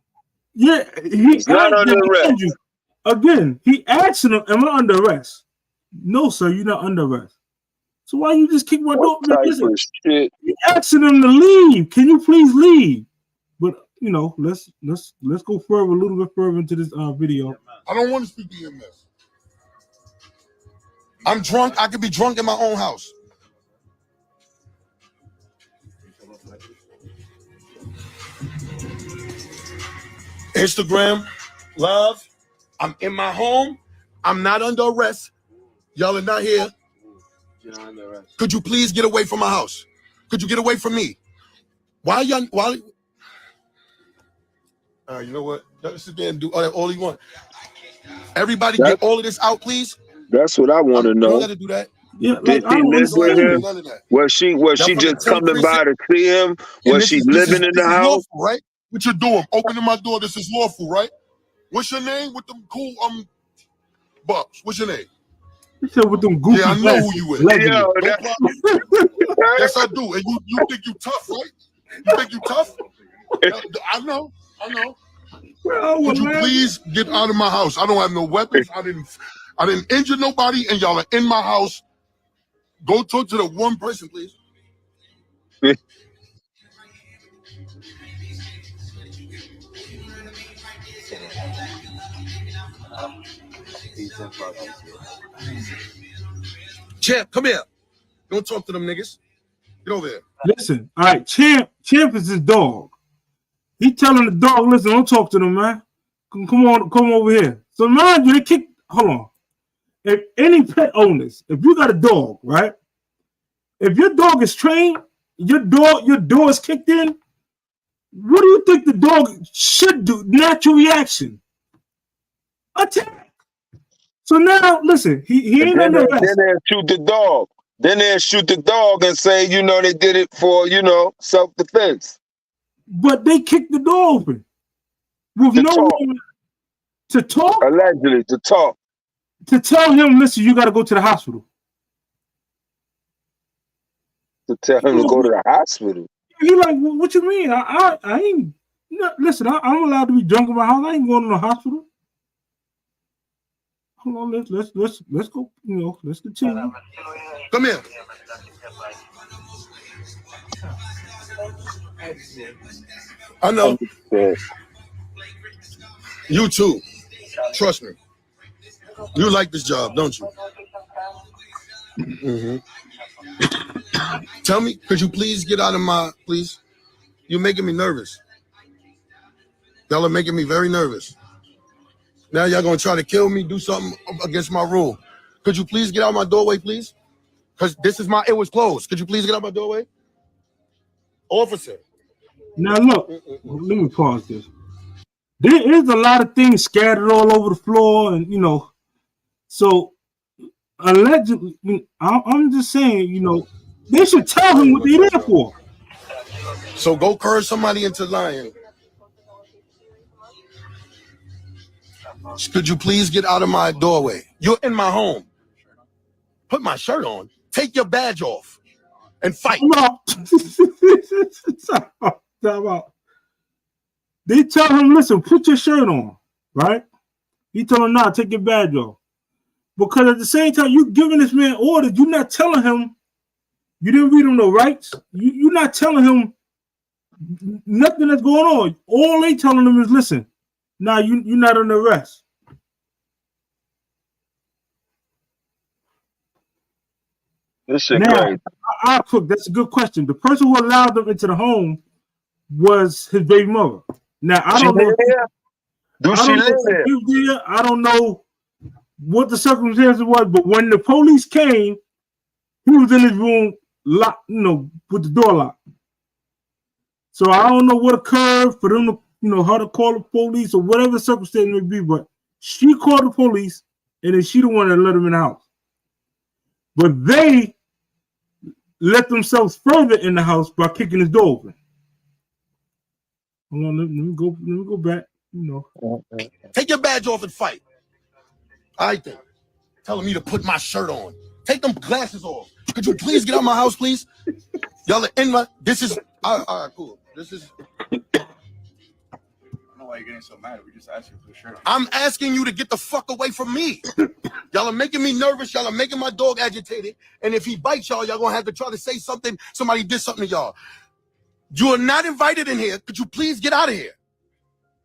B: Yeah, he's
A: not under arrest.
B: Again, he asked him, "Am I under arrest?" No, sir, you're not under arrest. So why you just kick my door?
A: Listen, shit.
B: You asking him to leave. Can you please leave? But let's go further, a little bit further into this video.
D: I don't want to speak to EMS. I'm drunk. I could be drunk in my own house. Instagram, love. I'm in my home. I'm not under arrest. Y'all are not here.
E: You're not under arrest.
D: Could you please get away from my house? Could you get away from me? Why y'all? You know what? Let's sit there and do all you want. Everybody, get all of this out, please.
A: That's what I want to know.
D: You gotta do that.
B: Yeah,
A: did she live with him? Was she just coming by to see him? Was she living in the house?
D: Lawful, right? What you doing? Opening my door. This is lawful, right? What's your name? With them cool bucks. What's your name?
B: You said with them goofy.
D: Yeah, I know who you is.
A: Yo,
D: yes, I do. And you think you tough, right? You think you tough? I know. Would you please get out of my house? I don't have no weapons. I didn't injure nobody, and y'all are in my house. Go talk to the one person, please. Champ, come here. Don't talk to them niggas. Get over here.
B: Listen, all right. Champ is his dog. He telling the dog, listen, don't talk to them, man. Come over here. So mind you, hold on. If any pet owners, if you got a dog, right? If your dog is trained, your door is kicked in. What do you think the dog should do? Natural reaction. Attack. So now, listen, he ain't under arrest.
A: Then they'll shoot the dog. Then they'll shoot the dog and say, they did it for, self-defense.
B: But they kicked the door open. With
A: To
B: no
A: talk.
B: one to talk?
A: Allegedly, to talk.
B: To tell him, listen, you got to go to the hospital.
A: To tell him to go to the hospital.
B: He like, what you mean? I ain't, listen, I'm allowed to be drunk in my house. I ain't going to the hospital. Hold on, let's go, let's continue.
D: Come here. I know. You too. Trust me. You like this job, don't you? Mm-hmm. Tell me, could you please get out of my, please? You're making me nervous. Y'all are making me very nervous. Now y'all gonna try to kill me, do something against my rule. Could you please get out my doorway, please? Because it was closed. Could you please get out my doorway? Officer.
B: Now look, let me pause this. There is a lot of things scattered all over the floor, and so allegedly, I'm just saying, they should tell him what they're there for.
D: So go curse somebody into lying. Could you please get out of my doorway? You're in my home. Put my shirt on. Take your badge off and fight.
B: No. They tell him, listen, put your shirt on, right? He told him, nah, take your badge off. Because at the same time, you giving this man orders, you're not telling him, you didn't read him no rights. You're not telling him nothing that's going on. All they telling him is, listen, nah, you're not under arrest.
A: This shit
B: Now,
A: crazy.
B: I'll cook. That's a good question. The person who allowed them into the home was his baby mother. Now, I don't know.
A: Do she live there?
B: I don't know what the circumstances was, but when the police came, he was in his room locked, with the door locked. So I don't know what occurred for them to, her to call the police or whatever the circumstance may be, but she called the police and then she the one that let him in the house. But they let themselves further in the house by kicking his door open. Hold on, let me go back.
D: Take your badge off and fight. I think. Telling me to put my shirt on. Take them glasses off. Could you please get out of my house, please? Y'all are in my. This is. All right, cool. This is.
E: I don't know why you're getting so mad. We just asked you to put your shirt on.
D: I'm asking you to get the fuck away from me. Y'all are making me nervous. Y'all are making my dog agitated. And if he bites y'all gonna have to try to say something. Somebody did something to y'all. You are not invited in here. Could you please get out of here?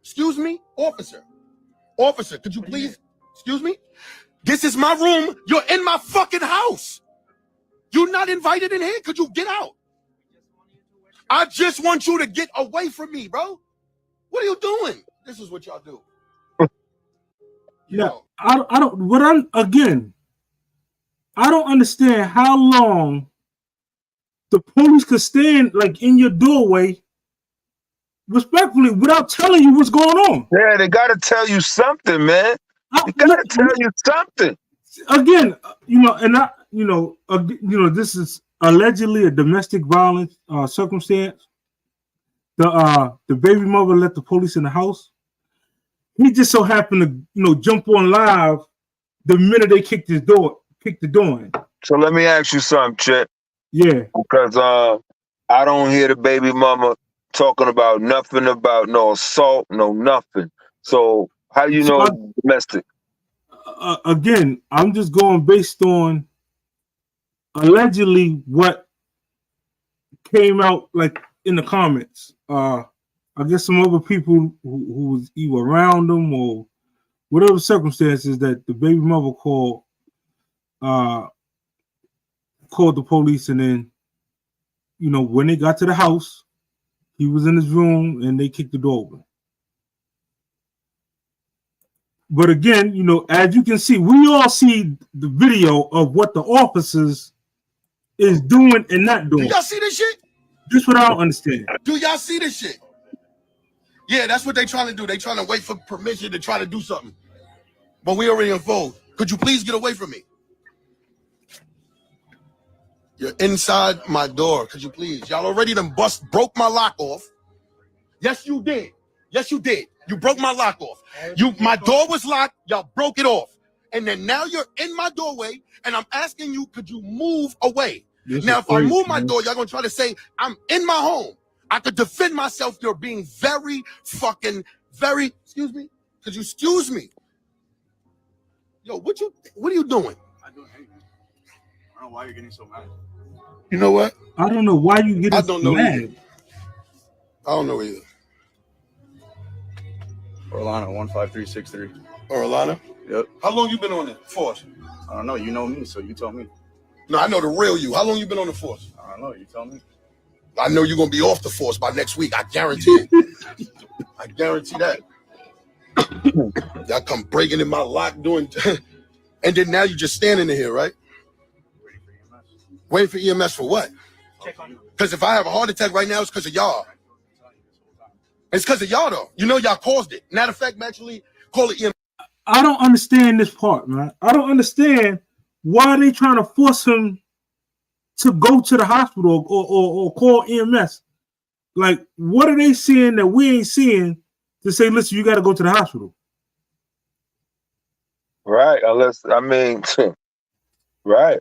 D: Excuse me, officer. Officer, could you please? Excuse me. This is my room. You're in my fucking house. You're not invited in here. Could you get out? I just want you to get away from me, bro. What are you doing? This is what y'all do.
B: Yeah, I don't understand how long the police could stand like in your doorway respectfully without telling you what's going on.
A: Yeah, they gotta tell you something, man. They gotta tell you something.
B: Again, this is allegedly a domestic violence circumstance. The baby mother let the police in the house. He just so happened to, jump on live the minute they kicked the door in.
A: So let me ask you something, Chet.
B: Yeah.
A: Because I don't hear the baby mama talking about nothing about no assault, no nothing. So how you know domestic?
B: Again, I'm just going based on allegedly what came out like in the comments. I guess some other people who was either around them or whatever circumstances that the baby mother called the police, and then when they got to the house, he was in his room and they kicked the door open. But again, as you can see, we all see the video of what the officers is doing and not doing.
D: Y'all see this shit?
B: This what I don't understand.
D: Do y'all see this shit? Yeah, that's what they trying to do. They trying to wait for permission to try to do something. But we already involved. Could you please get away from me? You're inside my door. Could you please? Y'all already done broke my lock off. Yes, you did. Yes, you did. You broke my lock off. My door was locked. Y'all broke it off. And then now you're in my doorway, and I'm asking you, could you move away? Now, if I move my door, y'all gonna try to say I'm in my home. I could defend myself. You're being very, excuse me? Could you excuse me? Yo, what are you doing?
E: I don't hate you. I don't know why you're getting so mad.
D: You know what?
B: I don't know why you get
D: I don't know
B: mad.
D: either. I don't know either.
E: Orlana 15363.
D: Orlana?
E: Yep.
D: How long you been on the force?
E: I don't know. You know me, so you tell me.
D: No, I know the real you. How long you been on the force?
E: I don't know. You tell me.
D: I know you're gonna be off the force by next week. I guarantee it. I guarantee that. Y'all come breaking in my lock doing and then now you're just standing in here, right? Waiting for EMS for what? Because if I have a heart attack right now, it's because of y'all. It's because of y'all though. You know y'all caused it. Matter of fact, actually call it EMS.
B: I don't understand this part, man. I don't understand why they trying to force him to go to the hospital or call EMS. Like, what are they seeing that we ain't seeing to say, listen, you got to go to the hospital?
A: Right. Right.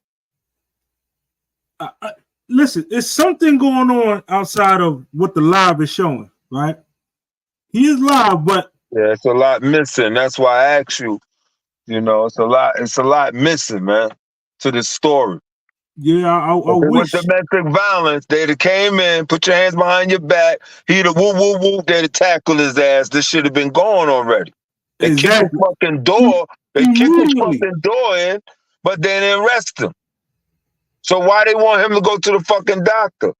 B: Listen, it's something going on outside of what the live is showing, right? He is live, but
A: Yeah, it's a lot missing. That's why I asked you. You know, it's a lot missing, man, to the story.
B: yeah, I wish.
A: With domestic violence, they'd have came in, put your hands behind your back, he'd have woo woo woo, they'd have tackled his ass. This should have been gone already. They kicked his fucking door. They kicked his fucking door in, but they didn't arrest him. So why they want him to go to the fucking doctor?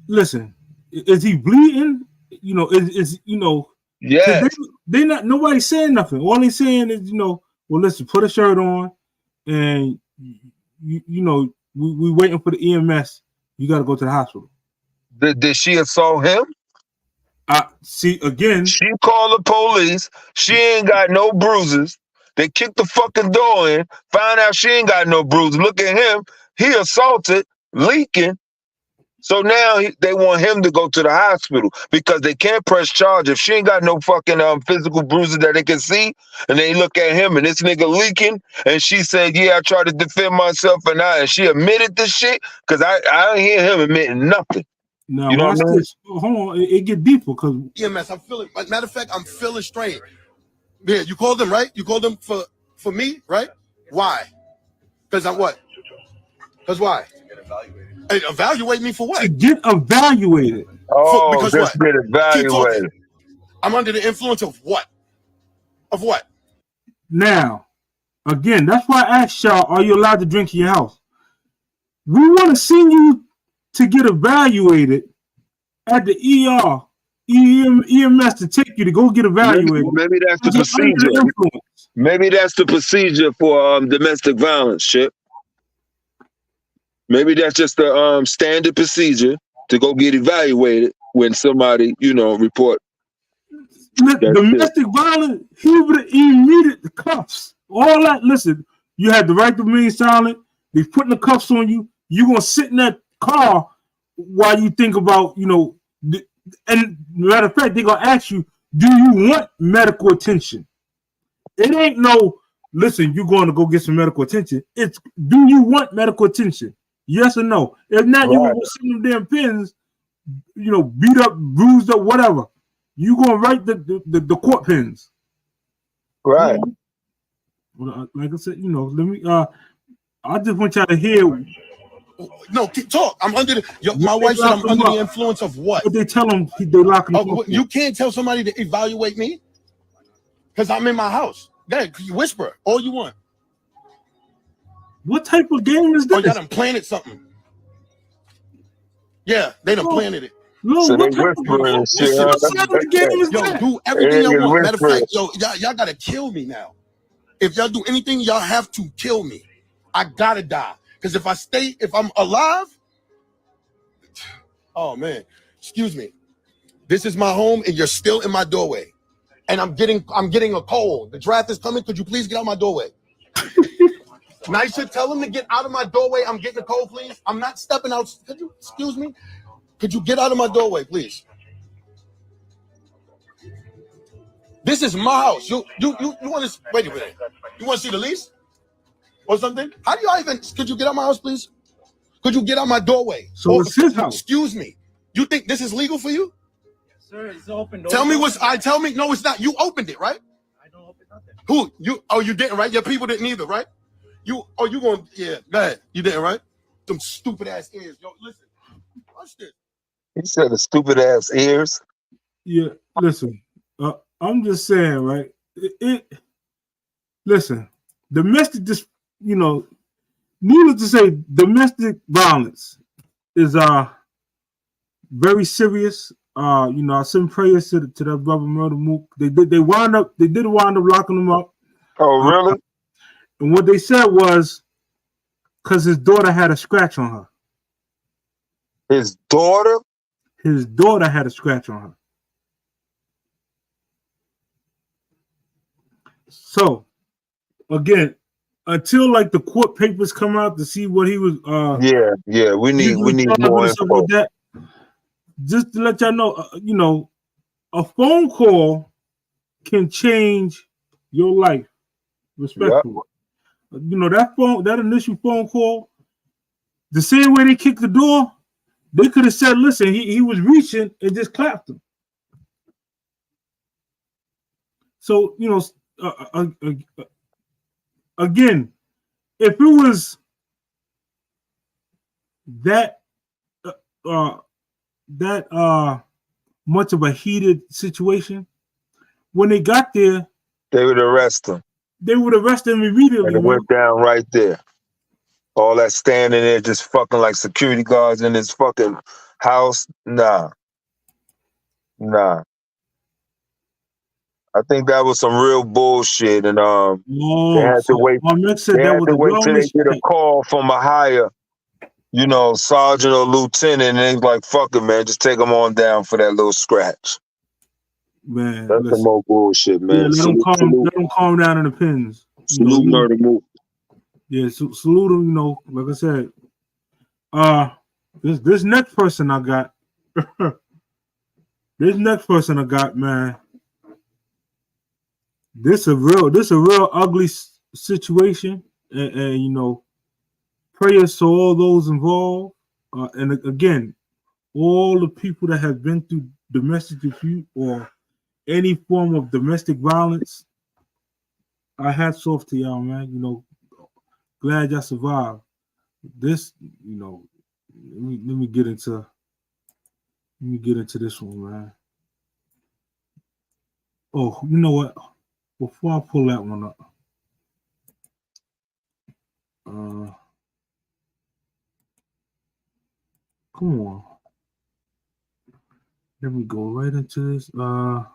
B: Listen, is he bleeding? You know, is you know?
A: Yeah.
B: They not nobody's saying nothing. All they saying is, you know, well, listen, put a shirt on, and you know, we waiting for the EMS. You got to go to the hospital.
A: Did she assault him?
B: See again.
A: She called the police. She ain't got no bruises. They kicked the fucking door in. Found out she ain't got no bruises. Look at him. He assaulted, leaking. So now they want him to go to the hospital because they can't press charge if she ain't got no fucking physical bruises that they can see. And they look at him and this nigga leaking. And she said, "Yeah, I tried to defend myself," and she admitted this shit because I don't hear him admitting nothing.
B: Now,
A: you know
B: watch
A: what I mean?
B: this. Hold on, it get deeper because
D: EMS. I'm feeling. Matter of fact, I'm feeling strange. Yeah, you called them, right? You called them for me, right? Why? Because I'm what? Because why? Hey, evaluate me for what?
B: To get evaluated.
A: Oh,
D: because
A: just
D: what?
A: get evaluated.
D: I'm under the influence of what? Of what?
B: Now, again, that's why I asked y'all, are you allowed to drink in your house? We want to send you to get evaluated at the EMS to take you to go get evaluated.
A: Maybe that's the procedure. Maybe that's the procedure for domestic violence shit. Maybe that's just the standard procedure to go get evaluated when somebody, you know, report.
B: Domestic violence, he would have needed the cuffs. All that, listen, you had the right to remain silent. They putting the cuffs on you. You're going to sit in that car while you think about, you know, and matter of fact, they're going to ask you, do you want medical attention? It ain't no, listen, you're going to go get some medical attention. It's, do you want medical attention? Yes or no? If not, you will send them damn pins, you know, beat up, bruised up, whatever. You gonna write the court pins.
A: Right.
B: Well, like I said, you know, let me I just want y'all to hear.
D: No, talk. I'm under the my wife said I'm under the influence of what?
B: But they tell them they locking him up.
D: You can't tell somebody to evaluate me because I'm in my house. Dad, you whisper all you want.
B: What type of game is this?
D: Oh, y'all done planted something. Yeah, they done planted it.
B: No,
A: so
B: what
A: they
B: type
A: whispering
B: of
A: shit.
B: game is that?
D: Do everything y'all want. Matter of fact, y'all gotta kill me now. If y'all do anything, y'all have to kill me. I gotta die. Because if I'm alive, Oh man, excuse me. This is my home, and you're still in my doorway. And I'm getting a cold. The draft is coming. Could you please get out my doorway? Nisha, tell him to get out of my doorway. I'm getting a cold, please. I'm not stepping out. Could you excuse me? Could you get out of my doorway, please? This is my house. You want to wait a minute? You want to see the lease or something? How do y'all even? Could you get out my house, please? Could you get out my doorway?
B: So it's his house.
D: Excuse me. You think this is legal for you?
E: Sir, it's open.
D: Tell me what's. Tell me. No, it's not. You opened it, right?
E: I don't open nothing.
D: Who? You? Oh, you didn't, right? Your people didn't either, right? You? Oh, you going? Yeah, go ahead. You didn't, right? Them stupid ass ears. Yo, listen. Watch this.
A: He said the stupid ass ears.
B: Yeah, listen. I'm just saying, right? Listen, domestic, just needless to say, domestic violence is very serious. I send prayers to that brother Murder Mook. They did wind up locking him up.
A: Oh, really?
B: And what they said was because his daughter had a scratch on her.
A: His daughter?
B: His daughter had a scratch on her. So, again, until like the court papers come out to see what he was
A: yeah, we need more info.
B: Like that. Just to let y'all know, a phone call can change your life. Respectfully. Yep. That initial phone call, the same way they kicked the door, they could have said, listen, he was reaching and just clapped him. So, again, if it was that much of a heated situation, when they got there,
A: they would arrest him.
B: They would arrest him immediately.
A: And it went down right there. All that standing there just fucking like security guards in his fucking house. Nah. I think that was some real bullshit, and they had to wait. They had to wait till they get a call from a higher, sergeant or lieutenant, and they was like, "Fuck it, man, just take them on down for that little scratch."
B: Man,
A: that's some more bullshit, man.
B: Yeah, let them calm down in the pins.
A: Salute Murder Mook.
B: Yeah, salute him. Like I said, this next person I got, man. This a real ugly situation, and prayers to all those involved, and again, all the people that have been through domestic dispute or any form of domestic violence. I hats off to y'all, man. Glad y'all survived. This, let me get into this one, man. Oh, you know what? Before I pull that one up, come on. Let me go right into this. Go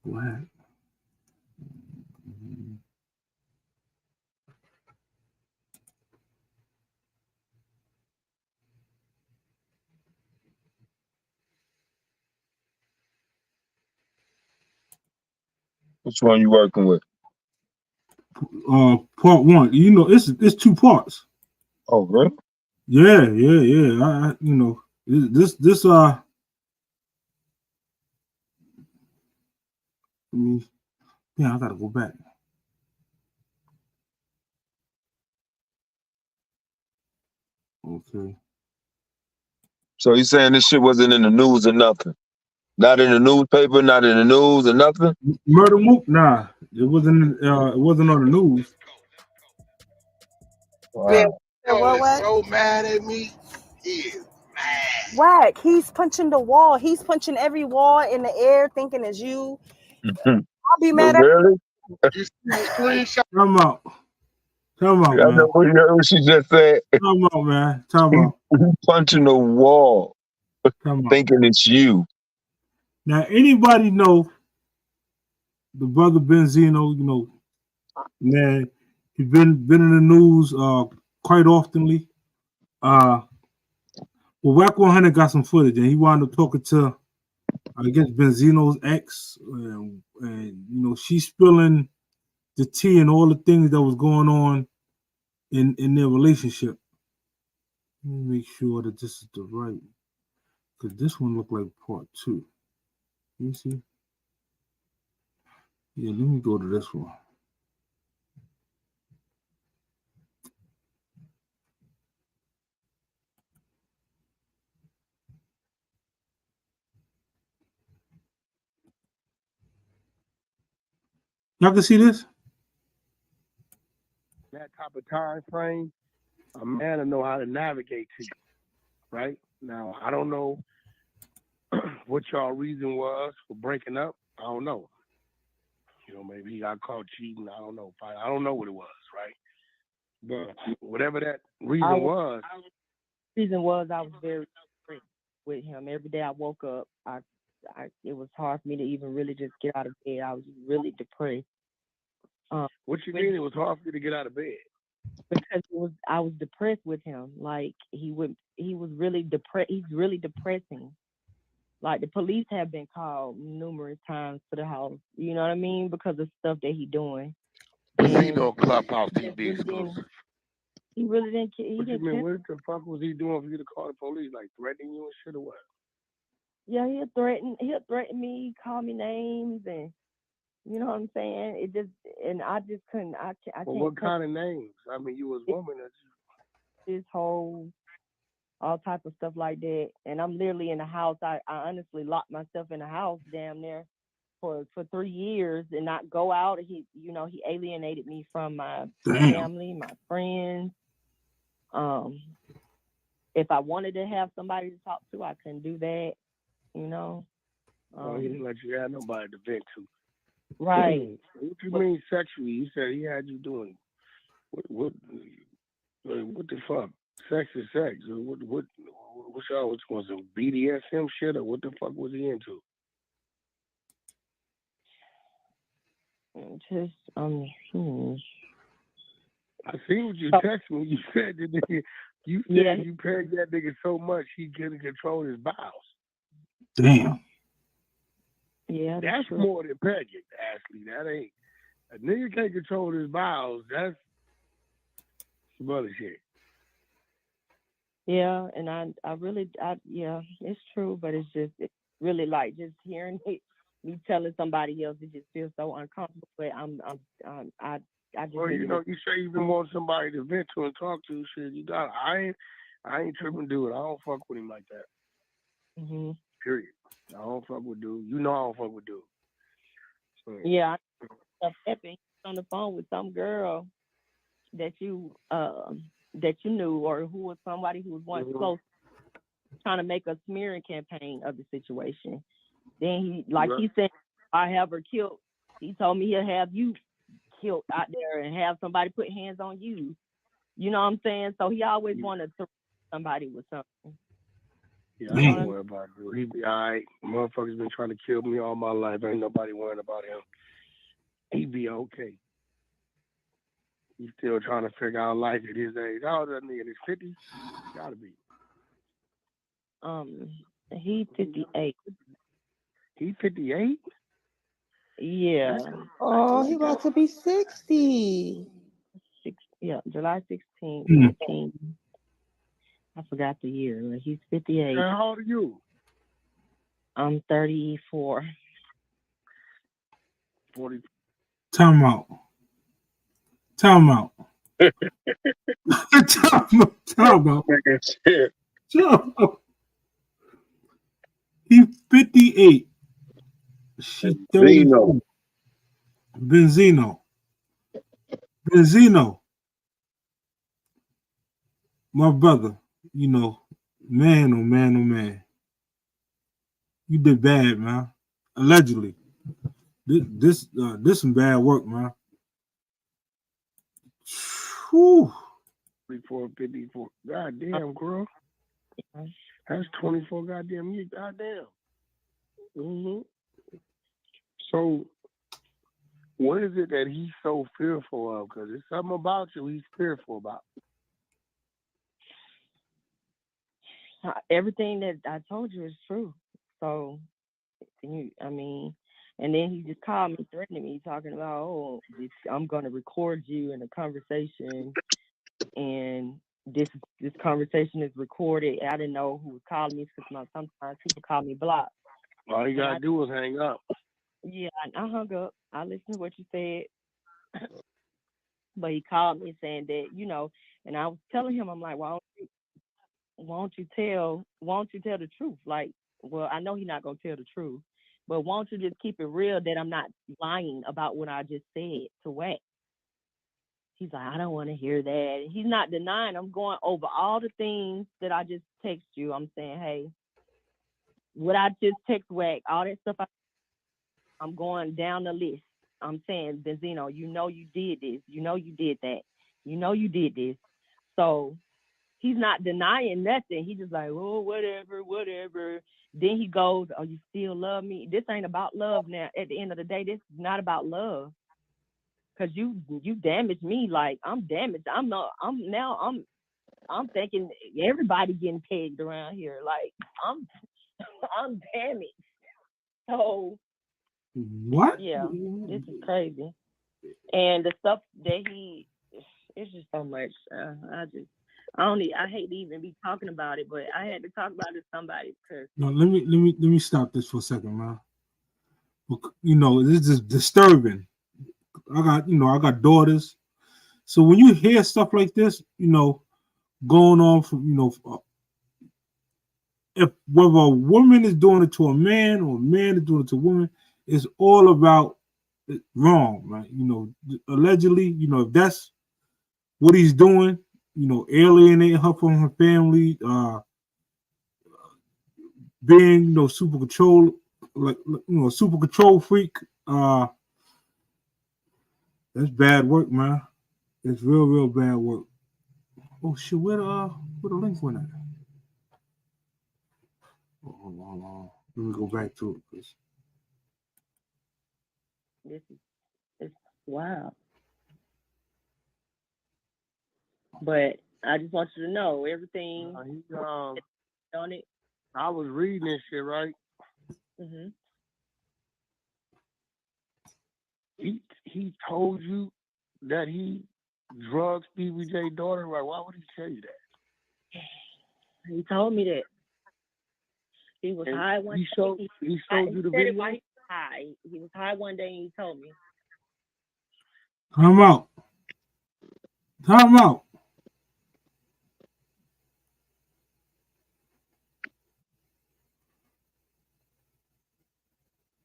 B: ahead.
A: Which one you working with?
B: Part one. It's two parts.
A: Oh, really?
B: Yeah. This I gotta go back. Okay.
A: So you saying this shit wasn't in the news or nothing? Not in the newspaper, not in the news or nothing?
B: Murder Mook? Nah. It wasn't on the news.
A: Wow.
F: Yeah.
G: He's so mad at me. He is mad.
F: Whack. He's punching the wall. He's punching every wall in the air, thinking it's you. I'll be mad
A: really?
G: You see the screenshot?
B: Time out, man.
A: I know what she just said.
B: Time out, man. Time out.
A: Punching the wall, thinking it's you.
B: Now, anybody know the brother Benzino? Man, He's been in the news quite oftenly. Well, Whack 100 got some footage, and he wound up talking to, I guess, Benzino's ex, and you know, she's spilling the tea and all the things that was going on in their relationship. Let me make sure that this is the right, because this one looked like part 2. Let me see. Yeah, let me go to this one. Y'all can see this?
G: That type of time frame, a man will know how to navigate to you, right? Now, I don't know what y'all reason was for breaking up. I don't know. You know, maybe he got caught cheating. I don't know. I don't know what it was, right? But whatever that reason was.
H: Reason was I was very depressed with him. Every day I woke up, it was hard for me to even really just get out of bed. I was really depressed.
G: What you mean it was hard for you to get out of bed?
H: Because I was depressed with him. Like he was really depressed. He's really depressing. Like the police have been called numerous times to the house. You know what I mean? Because of stuff that he doing.
G: Benzino Clubhouse TV exclusive.
H: He really didn't care.
G: What you mean? What the fuck was he doing for you to call the police? Like threatening you and shit or what?
H: Yeah, he'll threaten me, call me names, and you know what I'm saying? It just, and I just couldn't. I
G: well,
H: can't.
G: What kind of names? I mean, you was woman.
H: This whole, all type of stuff like that. And I'm literally in the house. I honestly locked myself in the house damn near for 3 years and not go out. He alienated me from my family, my friends. If I wanted to have somebody to talk to, I couldn't do that. You know.
G: He didn't let you have nobody to vent to.
H: Right.
G: What you mean sexually? You said he had you doing what the fuck? Sex is sex. What y'all was going to BDSM shit or what the fuck was he into?
H: Just
G: I see what you texted me. You said that you pegged that nigga so much he couldn't control his bowels.
B: Damn.
H: Yeah,
G: that's more than pegging, Ashley. That ain't a nigga can't control his bowels. That's some other shit.
H: Yeah, and I really, it's true, but it's really like just hearing it, me telling somebody else, it just feels so uncomfortable. But I just.
G: Well, you know, you say you even want somebody to vent to and talk to. Shit, you got. I ain't tripping, dude. I don't fuck with him like that.
H: Mm-hmm.
G: Period. I don't fuck with dude. You know I don't fuck with dude. So.
H: Yeah, I'm on the phone with some girl that you knew or who was somebody who was once close, trying to make a smearing campaign of the situation. Then he said, I have her killed. He told me he'll have you killed out there and have somebody put hands on you. You know what I'm saying? So he always wanted to somebody with something.
G: Yeah, I don't worry about it. He be all right. Motherfuckers been trying to kill me all my life. Ain't nobody worrying about him. He be okay. He's still trying to figure out life at his age. How old is that nigga? In his 50s? Gotta be.
H: He 58.
G: He 58?
H: Yeah.
I: Oh, he about to be 60.
H: Yeah, July 16th. 15. I forgot the year. He's 58.
G: And how old are you?
H: I'm 34.
G: 40.
B: Time out. Time out. He's 58. She's 34. Benzino. My brother, you know, man, oh man, oh man. You did bad, man. Allegedly. This some bad work, man. Whew.
G: 44, 54. Goddamn, girl. That's 24 goddamn years. Goddamn. Mm-hmm. So, when is it that he's so fearful of? Because there's something about you he's fearful about.
H: Everything that I told you is true. So, and then he just called me, threatening me, talking about, oh, I'm going to record you in a conversation, and this conversation is recorded. I didn't know who was calling me because sometimes people call me blocked.
G: All you got to do is hang up.
H: Yeah, I hung up. I listened to what you said. But he called me saying that, and I was telling him, I'm like, why don't you tell the truth? Like, well, I know he's not gonna tell the truth, but why don't you just keep it real that I'm not lying about what I just said to Wack? He's like, I don't want to hear that. He's not denying. I'm going over all the things that I just text you. I'm saying, hey, what I just text Wack, all that stuff. I'm going down the list. I'm saying, Benzino, you did this. You did that. You did this. So he's not denying nothing. He's just like, oh, whatever. Then he goes, oh, you still love me? This ain't about love now. At the end of the day, this is not about love. Cause you damaged me. Like, I'm damaged. I'm thinking everybody getting pegged around here. Like, I'm damaged. So
B: what?
H: Yeah, this is crazy. And the stuff that it's just so much. I hate to even be talking about it, but I had to talk about it to somebody because.
B: No, let me stop this for a second, man. This is disturbing. I got daughters, so when you hear stuff like this, going on from, if whether a woman is doing it to a man or a man is doing it to a woman, it's all about wrong, right? Allegedly, if that's what he's doing, alienating her from her family, being, super control, super control freak, that's bad work, man. It's real bad work. Oh shit, where the link went at? Hold on. Let me go back to it, please.
H: It's wild. But I just want you to know everything on it.
G: I was reading this shit, right?
H: Mm-hmm.
G: He told you that he drugged Stevie J's daughter. Like, why would he tell you that?
H: He told me that. He was high one day.
G: He showed you the video?
H: He was high. He was high one day and he told me.
B: Time out.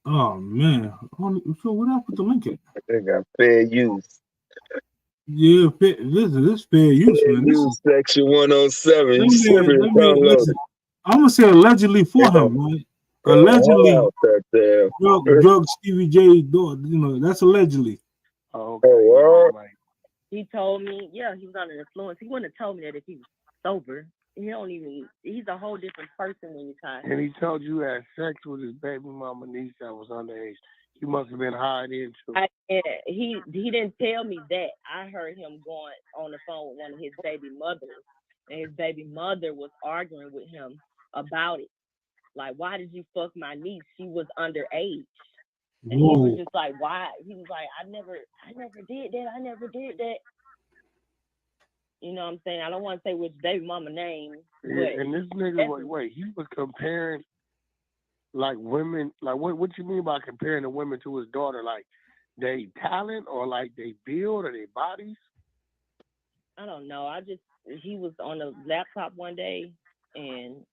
B: Oh man. So what I put the link in?
A: They got fair use.
B: Yeah, this fair use, man. This is
A: section 107.
B: Listen, I'm gonna say allegedly for him, right? Allegedly drug Stevie J's daughter. That's allegedly.
G: Oh, okay.
H: He told me, yeah, he was under influence. He wouldn't have told me that if he was sober. He's a whole different person when you're tired.
G: And he told you had sex with his baby mama niece that was underage. He must have been high then too.
H: He didn't tell me that. I heard him going on the phone with one of his baby mothers, and his baby mother was arguing with him about it. Like, why did you fuck my niece? She was underage. And he was just like, why? He was like, I never did that. I never did that. You know what I'm saying? I don't want to say which baby mama name.
G: Yeah, and this nigga he was comparing like women, like what you mean by comparing the women to his daughter? Like they talent or like they build or their bodies?
H: I don't know. He was on a laptop one day and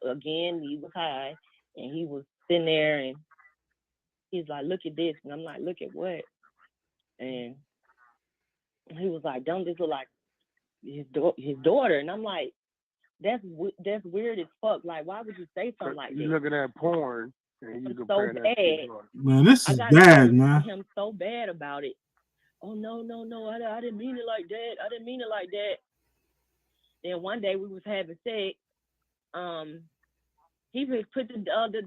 H: again he was high and he was sitting there and he's like, look at this. And I'm like, look at what? And he was like, don't this look like his daughter? And I'm like, that's weird as fuck. Like, why would you say something like that?
G: You looking at porn and you
H: so bad.
B: Man, this is bad, man.
H: Him so bad about it. Oh no, I didn't mean it like that. Then one day we was having sex. He put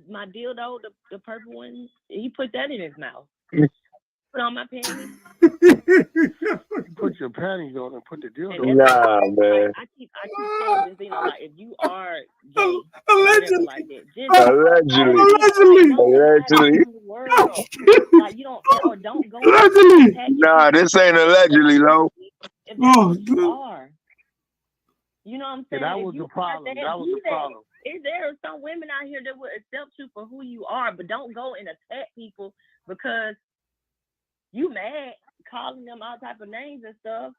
H: my dildo, the purple one. He put that in his mouth. Put on my panties.
G: Put your panties on and put the dildo.
H: And
A: Nah,
H: like,
A: man.
H: I keep saying this, like if you are gay, or
B: Allegedly.
H: whatever like that, just
A: Allegedly.
B: Allegedly.
A: Allegedly.
H: in the world, like you don't or don't go
B: Allegedly.
H: attacking
A: Nah, this ain't allegedly, though.
H: if that's
B: Oh,
H: what you
B: good.
H: are. You know what I'm
G: Yeah,
H: saying?
G: that
H: If
G: was
H: you
G: the problem.
H: are
G: That was the problem.
H: Is there some women out here that will accept you for who you are, but don't go and attack people because you mad, calling them all type of names and stuff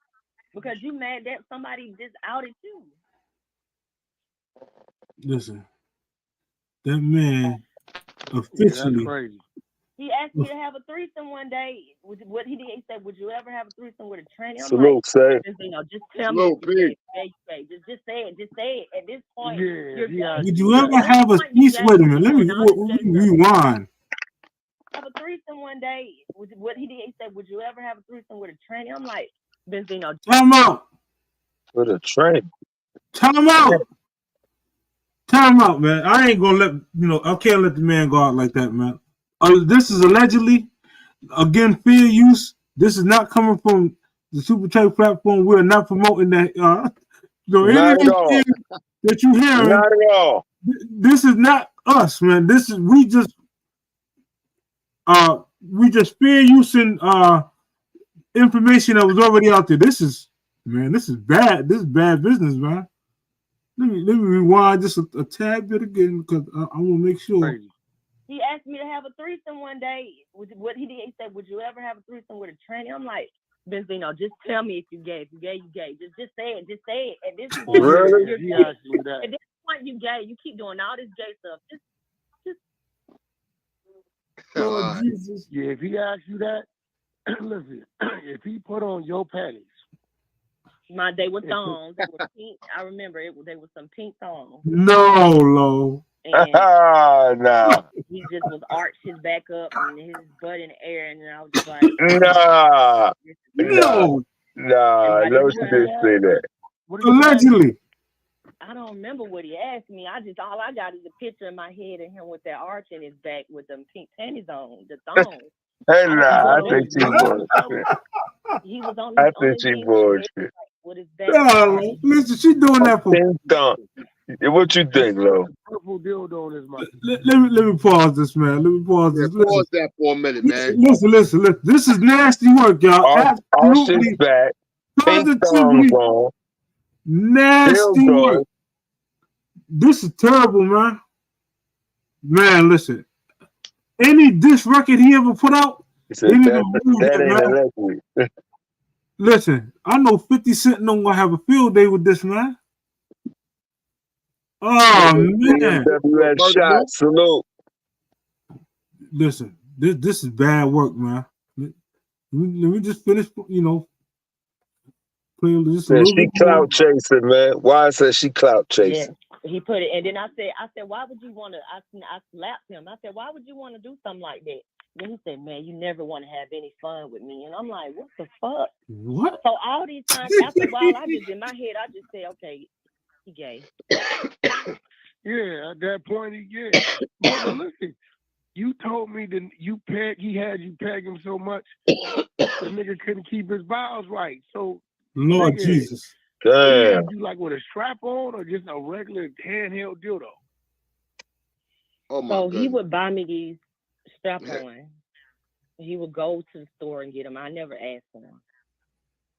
H: because you mad that somebody just outed you.
B: Listen, that man
G: Yeah, that's
B: officially.
G: crazy.
H: He asked me to have a threesome one day. What he did, he said, "Would you ever have a threesome with a tranny?" I'm
A: Salute,
H: like,
A: say.
H: just tell me. Just say it. Just say it. At this point, you're gay.
B: Would you ever have a speech? Wait a minute. Let me rewind.
H: Have a threesome one day. What he did, he said, "Would you ever have a threesome with a tranny?" I'm like, Benzino.
B: Time out.
A: With a train.
B: Time out. Time out, man. I ain't gonna let I can't let the man go out like that, man. This is allegedly, again, fair use. This is not coming from the Supertrife platform. We're not promoting that.
A: Not at all.
B: That you hearing?
A: Not at all.
B: This is not us, man. This is we just fair using information that was already out there. This is bad. This is bad business, man. Let me rewind just a tad bit again because I want to make sure.
H: He asked me to have a threesome one day. What he did, he said, "Would you ever have a threesome with a tranny?" I'm like, Benzino, just tell me if you're gay. If you're gay, you're gay. Just say it. Just say it. At this point,
A: Really?
H: you're gay. At this point, you're gay. You keep doing all this gay stuff.
B: Oh, Jesus.
G: Yeah, if he asks you that, listen, if he put on your panties.
H: They were thongs. They were pink. I remember they were some pink thongs.
B: No, Lo.
H: And
A: nah.
H: he just was arched his back up and his butt in the air, and I was just like,
B: No.
A: Nah, no, she didn't say that.
B: Allegedly.
H: I don't remember what he asked me. All I got is a picture in my head of him with that arch in his back with them pink panties on, the thongs.
A: Hey, nah, I think she bullshit.
H: He was on.
A: I think she bullshit.
H: With his back.
B: No, listen, she doing that for.
A: What you think, Lo?
B: Let me pause this, man. Let me pause this.
J: Pause that for a minute, man.
B: Listen. This is nasty work, y'all. Absolutely
A: back.
B: Positively nasty work. This is terrible, man. Man, listen. Any diss record he ever put out,
A: that ain't allegedly.
B: Listen, I know 50 Cent don't gonna have a field day with this, man. Oh man!
A: Shot, salute.
B: Listen, this is bad work, man. Let me just finish. Playing just a little bit
A: clout chasing, man. Why said she clout chasing?
H: Yeah, he put it, and then I said, why would you want to? I slapped him. I said, why would you want to do something like that? Then he said, man, you never want to have any fun with me. And I'm like, what the fuck?
B: What?
H: So all these times, after a while, in my head, I just say, okay, he gay.
G: Yeah, at that point, But listen, you told me that he had you peg him so much, the nigga couldn't keep his bowels right. So,
B: Lord Jesus.
A: Damn.
G: You like with a strap on or just a regular handheld dildo?
J: Oh my God.
H: He would buy me these strap on. He would go to the store and get them. I never asked for them.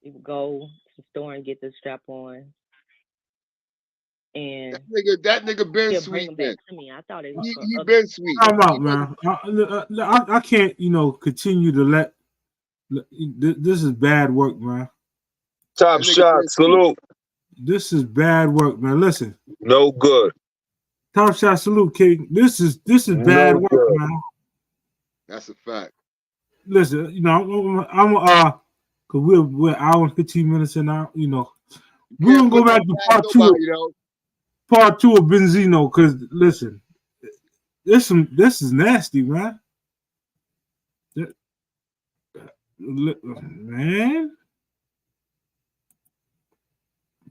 H: He would go to the store and get the strap on. And
J: that nigga been sweet, man.
H: I thought it was
J: he been sweet.
B: I'm out, man. I can't, continue to let. This is bad work, man.
A: Top shot, salute.
B: This is bad work, man. Listen.
A: No good.
B: Top shot, salute, King. This is bad work, man.
J: That's a fact.
B: Listen, I'm cause we're an hour and 15 minutes in now. We're gonna go back to part two of Benzino, cause listen, this is nasty, man.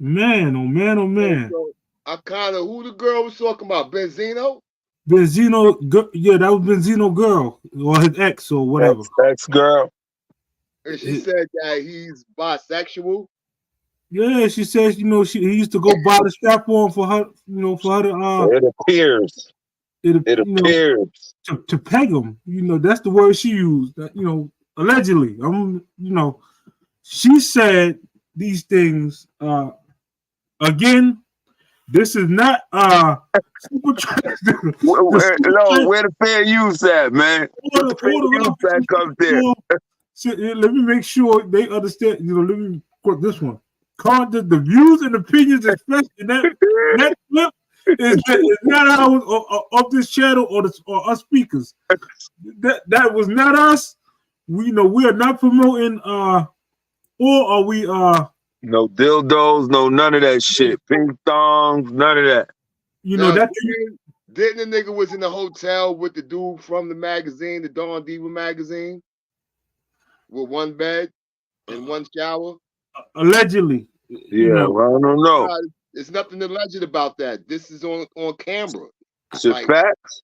B: Man, oh man.
J: So, who the girl was talking about? Benzino?
B: Benzino, yeah, that was Benzino girl or his ex or whatever.
A: Ex girl.
J: And she said that he's bisexual.
B: Yeah, she says, he used to go buy the strap on for her, for her to
A: It appears. It appears.
B: To peg him. That's the word she used. Allegedly. She said these things. Again, this is not Supertrife.
A: Where the fair use at, man? Where the fair use at comes there?
B: Let me make sure they understand. Let me quote this one. The views and opinions expressed in that clip is not ours of this channel or us speakers. That was not us. We are not promoting or are we
A: no dildos, no none of that shit. Pink thongs, none of that.
J: Didn't the nigga was in the hotel with the dude from the magazine, the Dawn Diva magazine, with one bed and one shower?
B: Allegedly.
A: Yeah, well, I don't know.
J: There's nothing alleged about that. This is on camera.
A: Is it facts?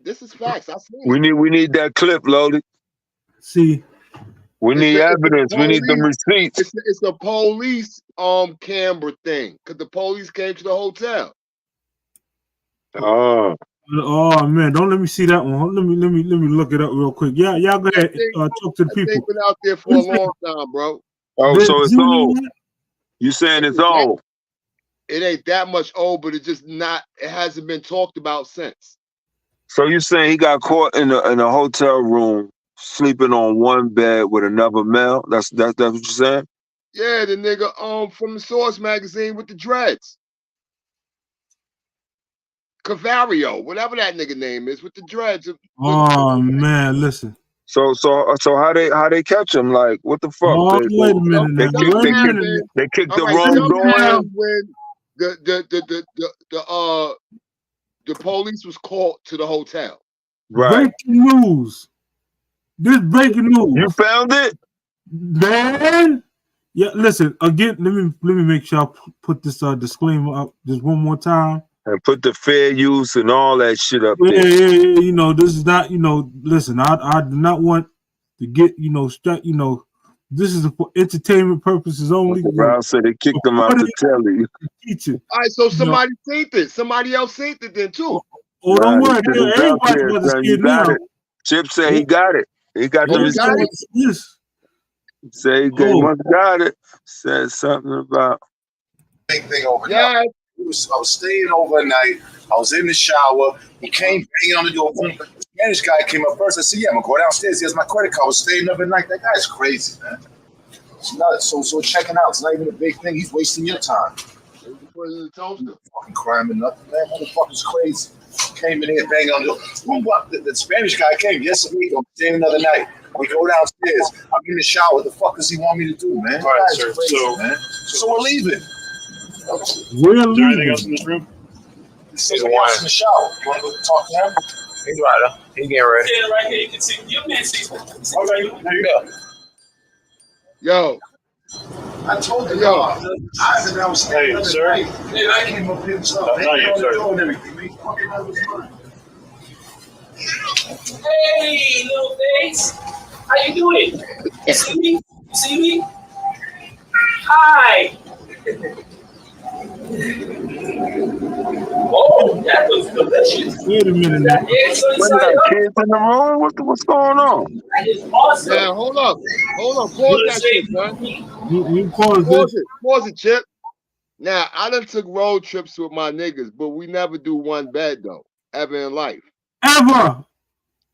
J: This is facts. I seen
A: it. We need that clip, Lodi.
B: See.
A: We need evidence. We need them receipts.
J: It's a police camera thing because the police came to the hotel.
A: Oh
B: man! Don't let me see that one. Let me look it up real quick. Yeah, y'all go ahead. Talk to the people.
J: They've been out there for a long time, bro.
A: Oh, so it's old. You saying it's old?
J: It ain't that much old, but it hasn't been talked about since.
A: So you saying he got caught in a hotel room sleeping on one bed with another male? That's what you're saying?
J: Yeah, the nigga from the Source magazine with the dreads. Cavario, whatever that nigga name is, with the dreads.
B: Oh man, listen.
A: So how they catch him? Like, what the fuck?
B: Oh, wait a minute.
A: They kicked the wrong door in.
J: When the police was called to the hotel.
A: Right.
B: Breaking news. This breaking news.
A: You found it,
B: man. Yeah. Listen again. Let me make sure I put this disclaimer up just one more time.
A: And put the fair use and all that shit up there.
B: Yeah. This is not. Listen. I do not want to get. This is for entertainment purposes only.
A: Brown said they kicked them out the telly.
J: All right, so somebody seen it. Somebody else seen it then too.
B: Oh, don't worry. Everybody
A: got it. Chip said he got it. He got the receipt.
B: Yes.
A: Say he must got it. Said something about
K: big thing overnight. Yeah. I was staying overnight. I was in the shower. He came banging on the door. The Spanish guy came up first. I said, "Yeah, I'm gonna go downstairs. He has my credit card. I was staying overnight. That guy's crazy, man. It's nuts. So checking out. It's not even a big thing. He's wasting your time. Fucking crime and nothing, man. Motherfucker's crazy. Came in here banging on the door. The Spanish guy came. Yes, amigo. I'm staying another night. We go downstairs. I'm in the shower. What the fuck does he want me to do, man? All right, sir. Man. So we're leaving.
B: We're leaving.
L: Is there anything else in this room?
K: He's in the shower. You want to go talk to him?
L: He's right up. He's getting ready.
M: Yeah, right here. You can see your man sees.
K: Okay, there you go.
J: Yo.
K: I told you, yo. I was staying.
L: Hey, sir.
K: I came up here and stuff.
L: Not you, sir.
M: Hey, little face. How you doing? You see me? You see me? Hi. Oh, that was delicious.
B: Wait a minute.
A: When kids in the room? What's going on?
M: That is awesome.
J: Yeah, hold up. Pause that shit, son.
B: You pause
J: it. Pause it, Chip. Now, I done took road trips with my niggas, but we never do one bed, though. Ever in life.
B: Ever.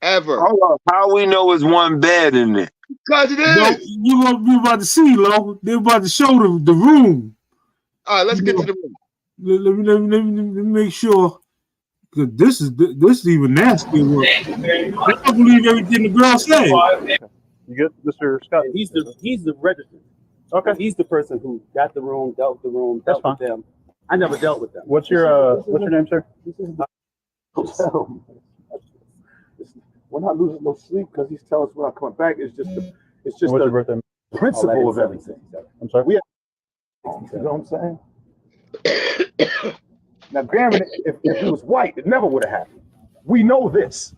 A: Hold up. How we know it's one bed in there?
J: Because it is.
B: You about to see, Lo. They're about to show the room.
J: All right, let's get to the room.
B: Let me make sure. Because this is even nasty work. I don't believe everything the girl said.
L: You good, Mr. Scott?
N: He's the registered. Okay. He's the person who got the room, dealt with the room, dealt with them. I never dealt with them.
L: What's your name, sir?
N: We're not losing no sleep because he's telling us we're not coming back. It's just
L: what's your birthday?
N: Principle of everything.
L: I'm sorry.
N: You know what I'm saying? Now, granted, if he was white, it never would have happened. We know this.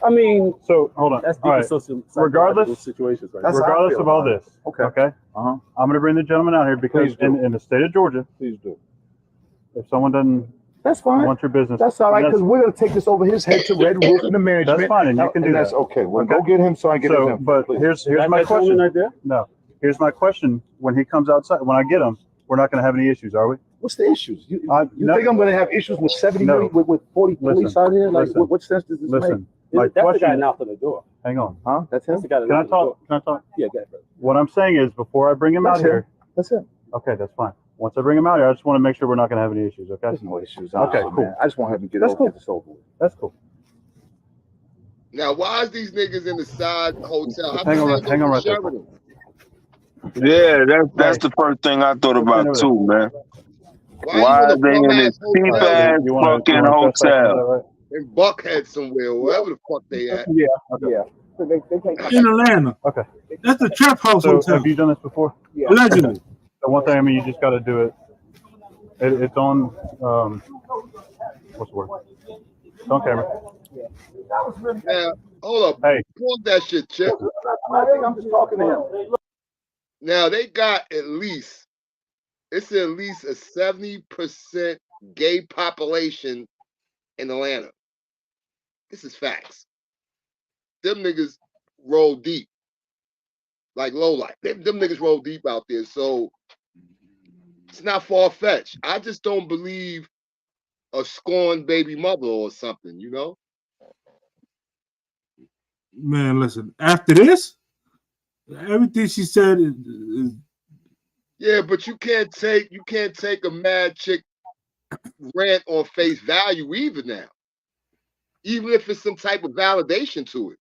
N: I mean,
L: So hold on.
N: that's deep
L: All right.
N: social
L: Regardless,
N: situations, right?
L: regardless of all this, okay.
N: Uh-huh.
L: I'm going to bring the gentleman out here because in the state of Georgia,
N: Please do.
L: if someone doesn't
N: That's fine.
L: want your business,
N: That's all right, because we're going to take this over his head to Red Roof and the management.
L: that's fine, and you can do
N: that's
L: that.
N: okay. Well,
L: Okay.
N: go get him so I get his
L: So,
N: info.
L: but
N: please.
L: here's
N: That
L: my question.
N: Right there?
L: No, here's my question. When he comes outside, when I get him, we're not going to have any issues, are we?
N: What's the issues? You
L: no,
N: think I'm going to have issues with 70
L: No.
N: million, with 40 police
L: Listen,
N: out here? Like,
L: listen,
N: what sense does this
L: listen.
N: make?
L: My
N: That's the guy
L: question.
N: knocking the door.
L: Hang on.
N: Huh? That's him? That's the guy that
L: Can I
N: knocked the door.
L: talk? Can I talk?
N: Yeah, go ahead, brother.
L: What I'm saying is, before I bring him out
N: That's
L: here,
N: him. That's him.
L: okay, that's fine. Once I bring him out here, I just want to make sure we're not going to have any issues. Okay.
N: There's no issues.
L: Okay,
N: honestly,
L: cool.
N: Man. I just want him to get
L: That's
N: over
L: cool.
N: get this over with.
L: That's cool.
J: Now, why is these niggas in the side hotel? How
L: Hang
J: come
L: on,
J: they
L: hang on
J: go
L: right
J: to
L: there.
J: Sheridan?
A: Yeah, that's the first thing I thought about too, man.
J: Why
A: Why
J: you in
A: are
J: a
A: they in
J: bum
A: this
J: ass
A: cheap
J: hotel
A: ass
L: You want
A: fucking
L: to trespass into that,
A: hotel?
L: right?
J: in Buckhead somewhere, wherever the fuck they at?
N: Yeah,
L: Okay.
N: yeah. So they can't come
B: In
N: back.
B: Atlanta.
L: Okay.
B: That's the Trap House
L: So
B: Hotel.
L: have you done this before?
N: Yeah.
B: Allegedly.
L: So one thing, I mean, you just got to do it. It's on. What's the word? It's on camera.
J: Now, hold up.
L: Hey.
J: Pause that shit, Chip.
N: I think I'm just talking to him.
J: Now, they got it's at least a 70% gay population in Atlanta. This is facts. Them niggas roll deep. Like low life. Them niggas roll deep out there. So it's not far-fetched. I just don't believe a scorned baby mother or something, you know?
B: Man, listen. After this, everything she said is
J: Yeah, but you can't take a mad chick rant on face value either now. Even if it's some type of validation to it.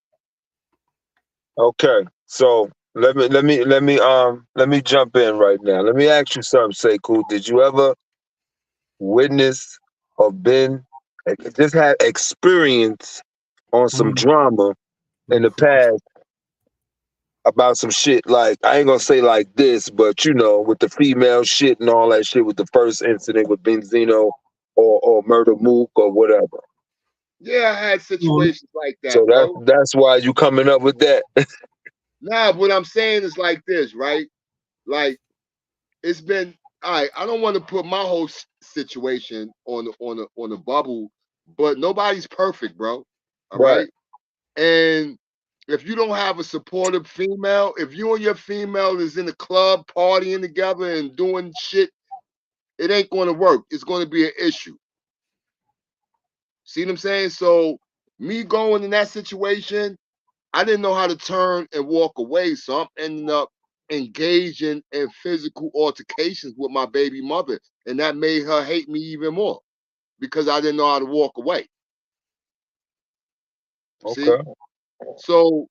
A: Okay, so let me jump in right now. Let me ask you something, Sekou. Did you ever witness or just had experience on some drama in the past about some shit like, I ain't gonna say like this, but you know, with the female shit and all that shit with the first incident with Benzino or Murder Mook or whatever?
J: Yeah, I had situations like that,
A: So
J: bro.
A: that's why you coming up with that.
J: Nah, what I'm saying is like this, right? Like, it's been all right. I don't want to put my whole situation on the bubble, but nobody's perfect, bro. All right. And if you don't have a supportive female, if you and your female is in the club partying together and doing shit, it ain't going to work. It's going to be an issue. See what I'm saying? So me going in that situation, I didn't know how to turn and walk away. So I'm ending up engaging in physical altercations with my baby mother. And that made her hate me even more because I didn't know how to walk away. See?
A: Okay.
J: So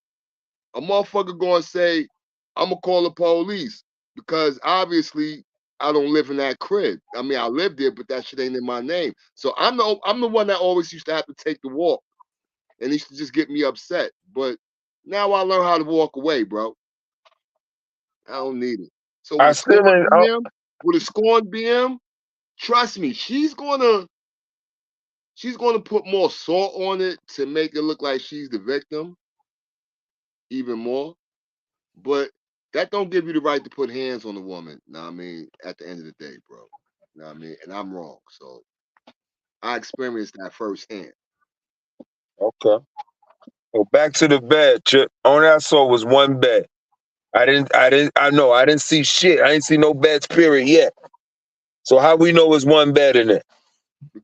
J: a motherfucker gonna say, I'm gonna call the police because obviously I don't live in that crib. I mean, I live there, but that shit ain't in my name. So I'm the one that always used to have to take the walk, and it used to just get me upset. But now I learn how to walk away, bro. I don't need it. So with a scorned BM, trust me, she's gonna put more salt on it to make it look like she's the victim even more. But that don't give you the right to put hands on the woman. Know what I mean? At the end of the day, bro. Know what I mean? And I'm wrong. So I experienced that firsthand.
A: Okay. Well, back to the bed, Chip. Only I saw was one bed. I didn't see shit. I didn't see no beds, period, yet. So how we know it's one bed in it?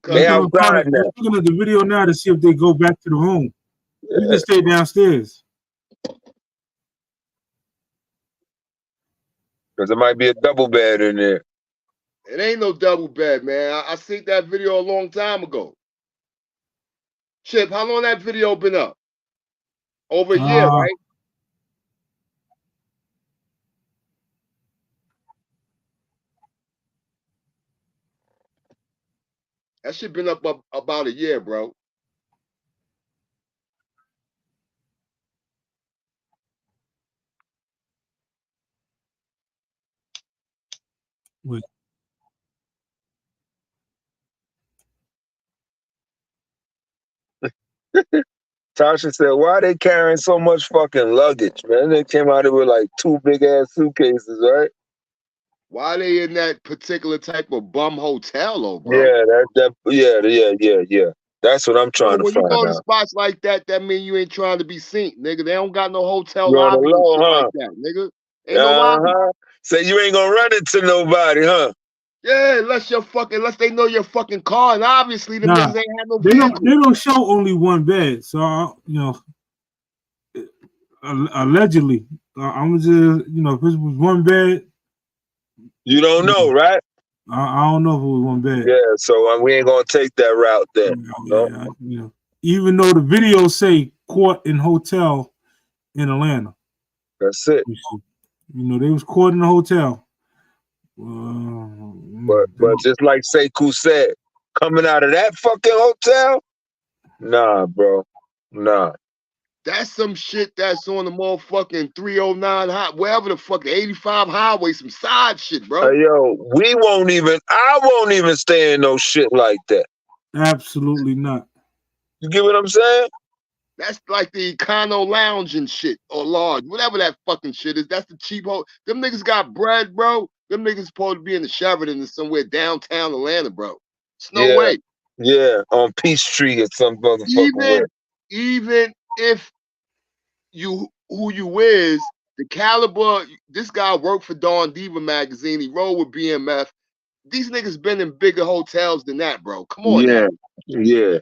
A: They outside
B: they're
A: now.
B: looking at the video now to see if they go back to the home. You just stay downstairs.
A: Because there might be a double bed in there.
J: It ain't no double bed, man. I seen that video a long time ago. Chip, how long that video been up? Over a year, right? That shit been up about a year, bro.
B: Wait.
A: Tasha said, why they carrying so much fucking luggage, man? They came out here with like 2 big-ass suitcases, right?
J: Why they in that particular type of bum hotel, though, bro?
A: Yeah. That's what I'm trying to
J: When you
A: find
J: go to
A: out.
J: spots like that, that mean you ain't trying to be seen, nigga. They don't got no hotel
A: You're on the
J: lobbies and
A: low,
J: shit
A: huh?
J: like that, nigga. Ain't no lobby.
A: Say you ain't gonna run into nobody, huh?
J: Yeah, unless they know your fucking car, and obviously them niggas ain't had no
B: they
J: vehicle.
B: don't show only one bed, so you know. Allegedly, I'm just if it was one bed,
A: you don't know, right?
B: I don't know if it was one bed.
A: Yeah, so we ain't gonna take that route then.
B: Yeah, even though the videos say caught in hotel in Atlanta.
A: That's it.
B: They was caught in a hotel.
A: But just like Sekou said, coming out of that fucking hotel, nah, bro, nah.
J: That's some shit that's on the motherfucking 309 wherever the fuck, 85 highway, some side shit, bro.
A: Yo, I won't even stay in no shit like that.
B: Absolutely not.
A: You get what I'm saying?
J: That's like the Econo Lounge and shit, or Lodge, whatever that fucking shit is. That's the cheap hole. Them niggas got bread, bro. Them niggas supposed to be in the Sheraton or somewhere downtown Atlanta, bro. It's no way.
A: Yeah, on Peachtree or some motherfucking way.
J: Even if who you is, the caliber, this guy worked for Dawn Diva magazine. He rolled with BMF. These niggas been in bigger hotels than that, bro. Come on now.
A: Yeah.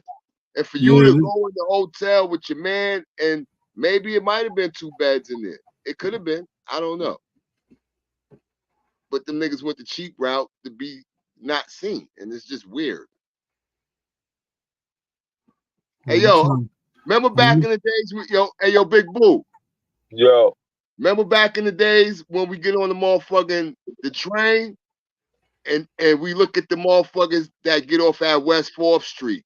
J: And for you to go in the hotel with your man, and maybe it might have been 2 beds in there. It could have been. I don't know. But them niggas went the cheap route to be not seen. And it's just weird. Hey, yo, remember back in the days, yo, Big Boo.
A: Yo.
J: Remember back in the days when we get on the train and we look at the motherfuckers that get off at West 4th Street,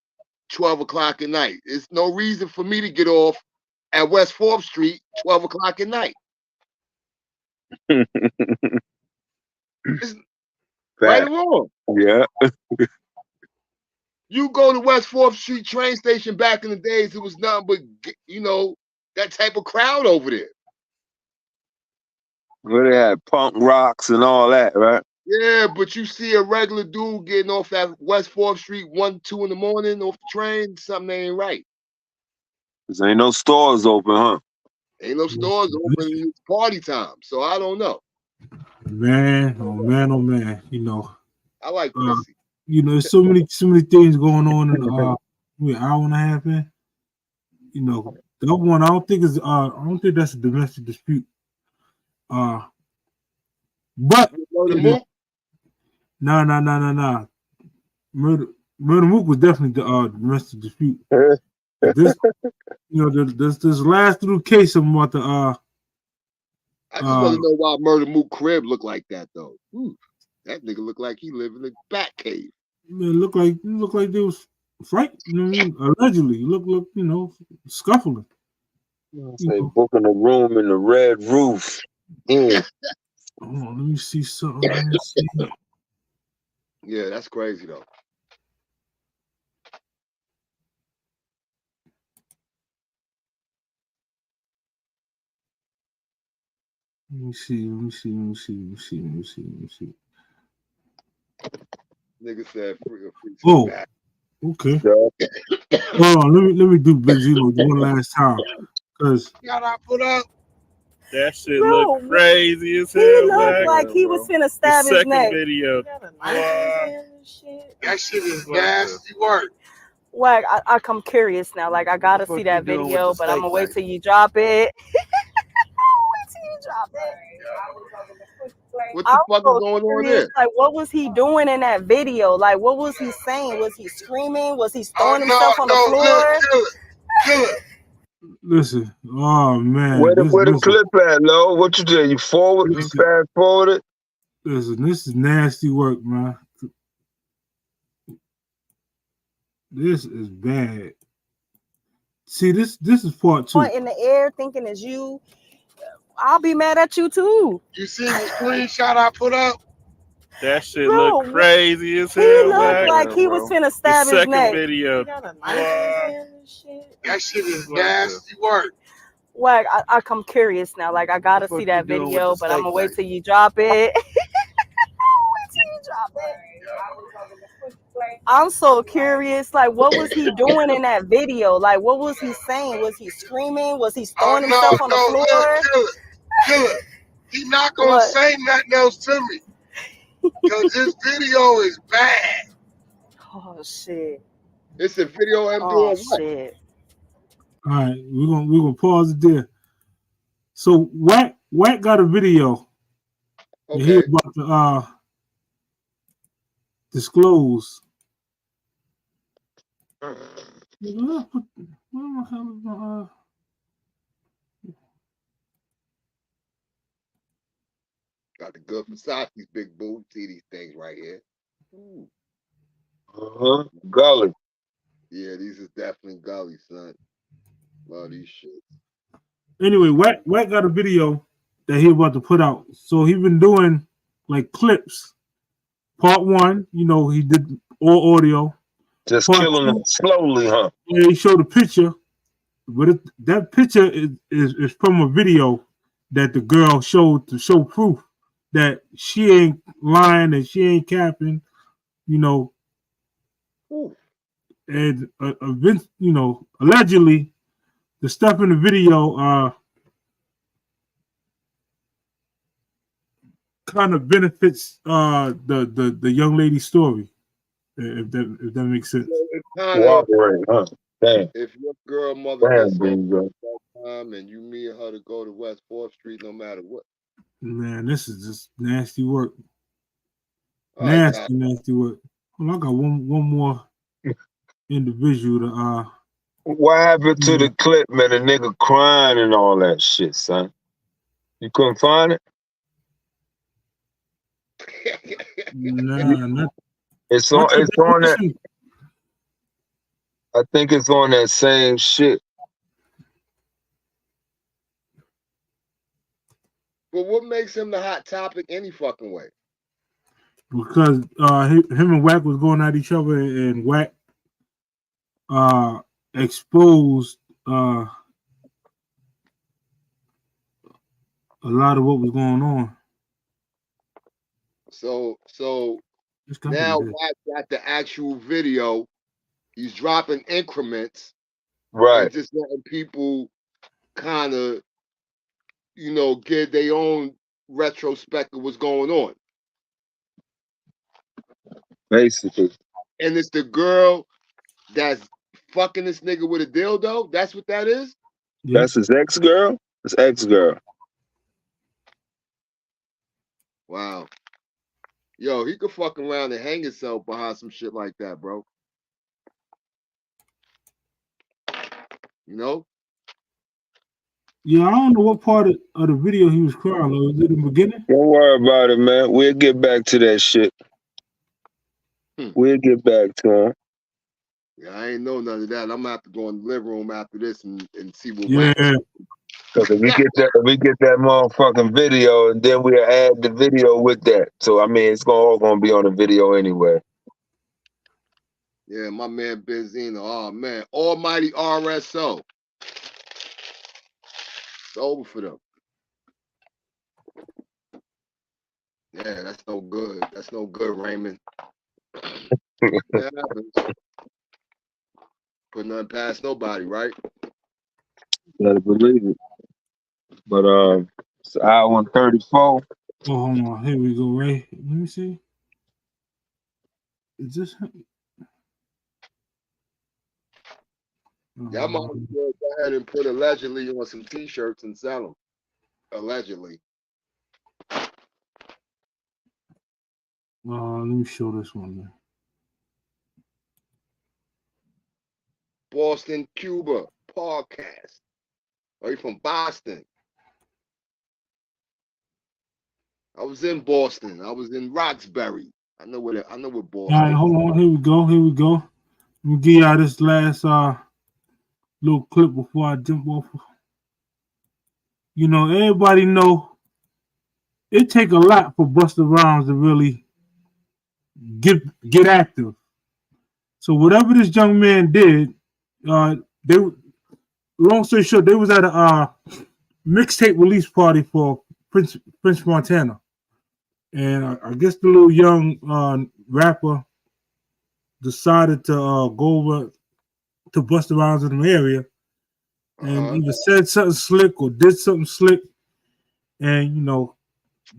J: 12 o'clock at night. There's no reason for me to get off at West 4th Street, 12 o'clock at night. Right or wrong?
A: Yeah.
J: You go to West 4th Street train station back in the days, it was nothing but, that type of crowd over there.
A: Where they had punk rocks and all that, right?
J: Yeah, but you see a regular dude getting off at West 4th Street 1, 2 in the morning off the train, something ain't right.
A: Cause ain't no stores open, huh?
J: Ain't no stores open. It's party time, so I don't know.
B: Man, oh man.
J: I like pussy.
B: There's so many things going on in an hour and a half in. The other one I don't think that's a domestic dispute. But nah. Murder Mook was definitely the domestic dispute. This last little case about the
J: I just want to know why Murder Mook crib look like that though. That nigga look like he live in a bat cave.
B: Man, look like they was fighting. You know what I mean? Allegedly, look, scuffling.
A: Say booking a room in the Red Roof.
B: Hold on, let me see something.
J: Yeah, that's crazy though.
B: Let me see.
J: Nigga said free.
B: Oh, okay. Hold on, let me do Benzino one last time, cause
G: y'all put up.
O: That shit look crazy as hell.
F: He looked like he was finna stab his neck.
O: Video.
G: That shit is nasty work.
F: Wack, I'm curious now. Like, I gotta see that video, but I'm gonna wait till you drop it.
J: What the fuck is going on there?
F: Like, what was he doing in that video? Like, what was he saying? Was he screaming? Was he throwing himself on the floor?
G: Kill it.
B: Listen, oh man,
A: where the clip at, Lo? What you did? You forward? You fast forwarded?
B: Listen, this is nasty work, man. This is bad. See, this is part 2.
F: In the air, thinking it's you. I'll be mad at you too.
G: You see the screenshot I put up?
O: That shit
F: Bro,
O: look crazy as
F: he
O: hell,
F: looked
O: man.
F: like he was finna
O: The
F: stab his
O: second
F: neck.
O: video.
J: That shit is nasty work.
F: Wag, I come curious now. Like I gotta see that video, but I'm gonna wait till you drop it. Wait till you drop it. I'm so curious. Like, what was he doing in that video? Like, what was he saying? Was he screaming? Was he throwing himself on the floor?
J: Look, killer. He not gonna say nothing else to me. Cause this video is bad.
F: Oh shit.
J: It's a video I'm doing what?
F: Shit.
B: All right, we're gonna pause it there. So Wack got a video that he about to disclose.
J: Got the good Versace's, big boo. See these things right here.
A: Gully.
J: Yeah, these is definitely gully, son. Love these shit.
B: Anyway, Wack got a video that he about to put out. So he been doing like clips. Part 1, you know, he did all audio.
A: Just
B: Part
A: killing
B: 2,
A: them slowly, huh?
B: Yeah, he showed a picture, but that picture is from a video that the girl showed to show proof that she ain't lying and she ain't capping, you know. And you know, allegedly, the stuff in the video kind of benefits the young lady's story, if that makes sense.
A: Cooperate, huh? Damn.
J: If your girl mother
A: Damn,
J: gets
A: bro.
J: time and you meet her to go to West 4th Street, no matter what.
B: Man, this is just nasty work.
J: Right,
B: Nasty work. Well, I got one more individual to
A: What happened to the clip, man? The nigga crying and all that shit, son. You couldn't find it?
B: Nah,
A: It's on that. I think it's on that same shit.
J: But what makes him the hot topic any fucking way?
B: because him and Wack was going at each other, and Wack exposed a lot of what was going on.
J: So now Wack got the actual video. He's dropping increments,
A: right?
J: And just letting people kind of, you know, get their own retrospect of what's going on.
A: Basically.
J: And it's the girl that's fucking this nigga with a dildo. That's what that is.
B: Yeah.
A: That's his ex-girl. His ex-girl.
J: Wow. Yo, he could fuck around and hang himself behind some shit like that, bro. You know?
B: Yeah, I don't know what part of the video he was crying. Was it in the beginning?
A: Don't worry about it, man. We'll get back to that shit. We'll get back to him.
J: Yeah, I ain't know none of that. I'm gonna have to go in the living room after this and see what.
B: Yeah.
A: Because if we get that motherfucking video, and then we'll add the video with that. So I mean, it's all gonna be on the video anyway.
J: Yeah, my man Benzino. Oh man, almighty RSO. It's over for them. Yeah, that's no good. That's no good, Raymond. That happens. Put nothing past nobody, right?
A: Gotta believe it. But it's an hour and 34.
B: Oh, hold on. Here we go, Ray. Let me see. Is this?
J: Y'all might as well go ahead and put allegedly on some t-shirts and sell them. Allegedly.
B: Let me show this one, man.
J: Boston, Cuba podcast. Are you from Boston? I was in Boston. I was in Roxbury. I know where Boston.
B: All right, hold on. Here we go. Let me give y'all this last little clip before I jump off. You know, everybody know it take a lot for Busta Rhymes to really get active. So whatever this young man did, they long story short, they was at a mixtape release party for Prince Montana, and I guess the little young rapper decided to go over to Busta Rhymes in the area, and either said something slick or did something slick, and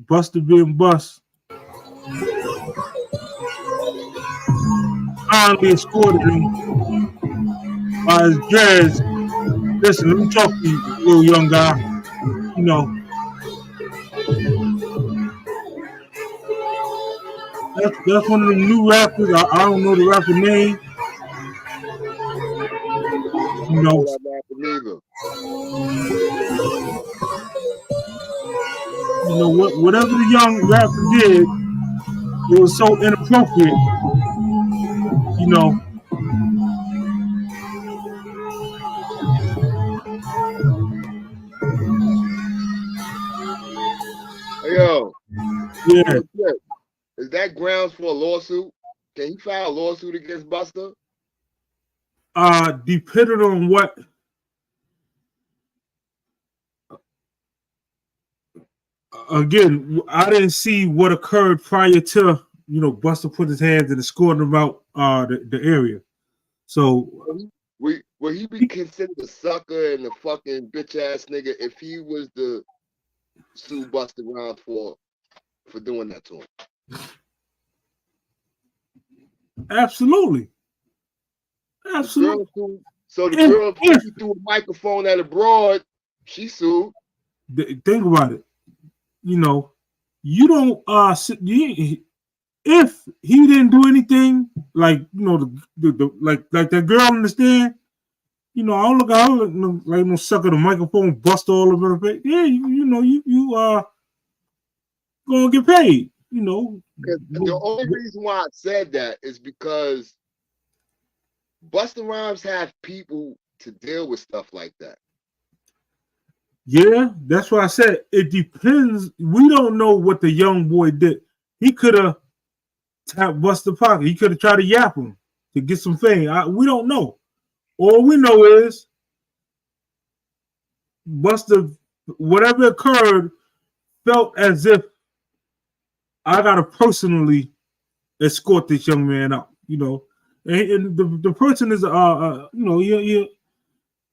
B: Busta being Bust, finally escorted him by his dreads. Listen, let me talk to you, little young guy. That's one of the new rappers. I don't know the rapper name. Whatever the young rapper did, it was so inappropriate.
J: Hey, yo.
B: Yeah.
J: Is that grounds for a lawsuit? Can he file a lawsuit against Busta?
B: Depending on what. Again, I didn't see what occurred prior to Busta put his hands and escorting him out the area. So
J: will he be considered a sucker and a fucking bitch ass nigga if he was to sue Busta Rhymes for doing that to him?
B: Absolutely.
J: So the girl threw a microphone at a broad, she sued.
B: Think about it. You don't if he didn't do anything like like that girl understand. I don't look like no sucker. The microphone bust all over the face. Yeah, you gonna get paid.
J: The only reason why I said that is because Busta Rhymes have people to deal with stuff like that.
B: Yeah, that's why I said it depends. We don't know what the young boy did. He could have tapped Busta pocket. He could have tried to yap him to get some fame. We don't know. All we know is Busta, whatever occurred, felt as if I gotta personally escort this young man out. And the person is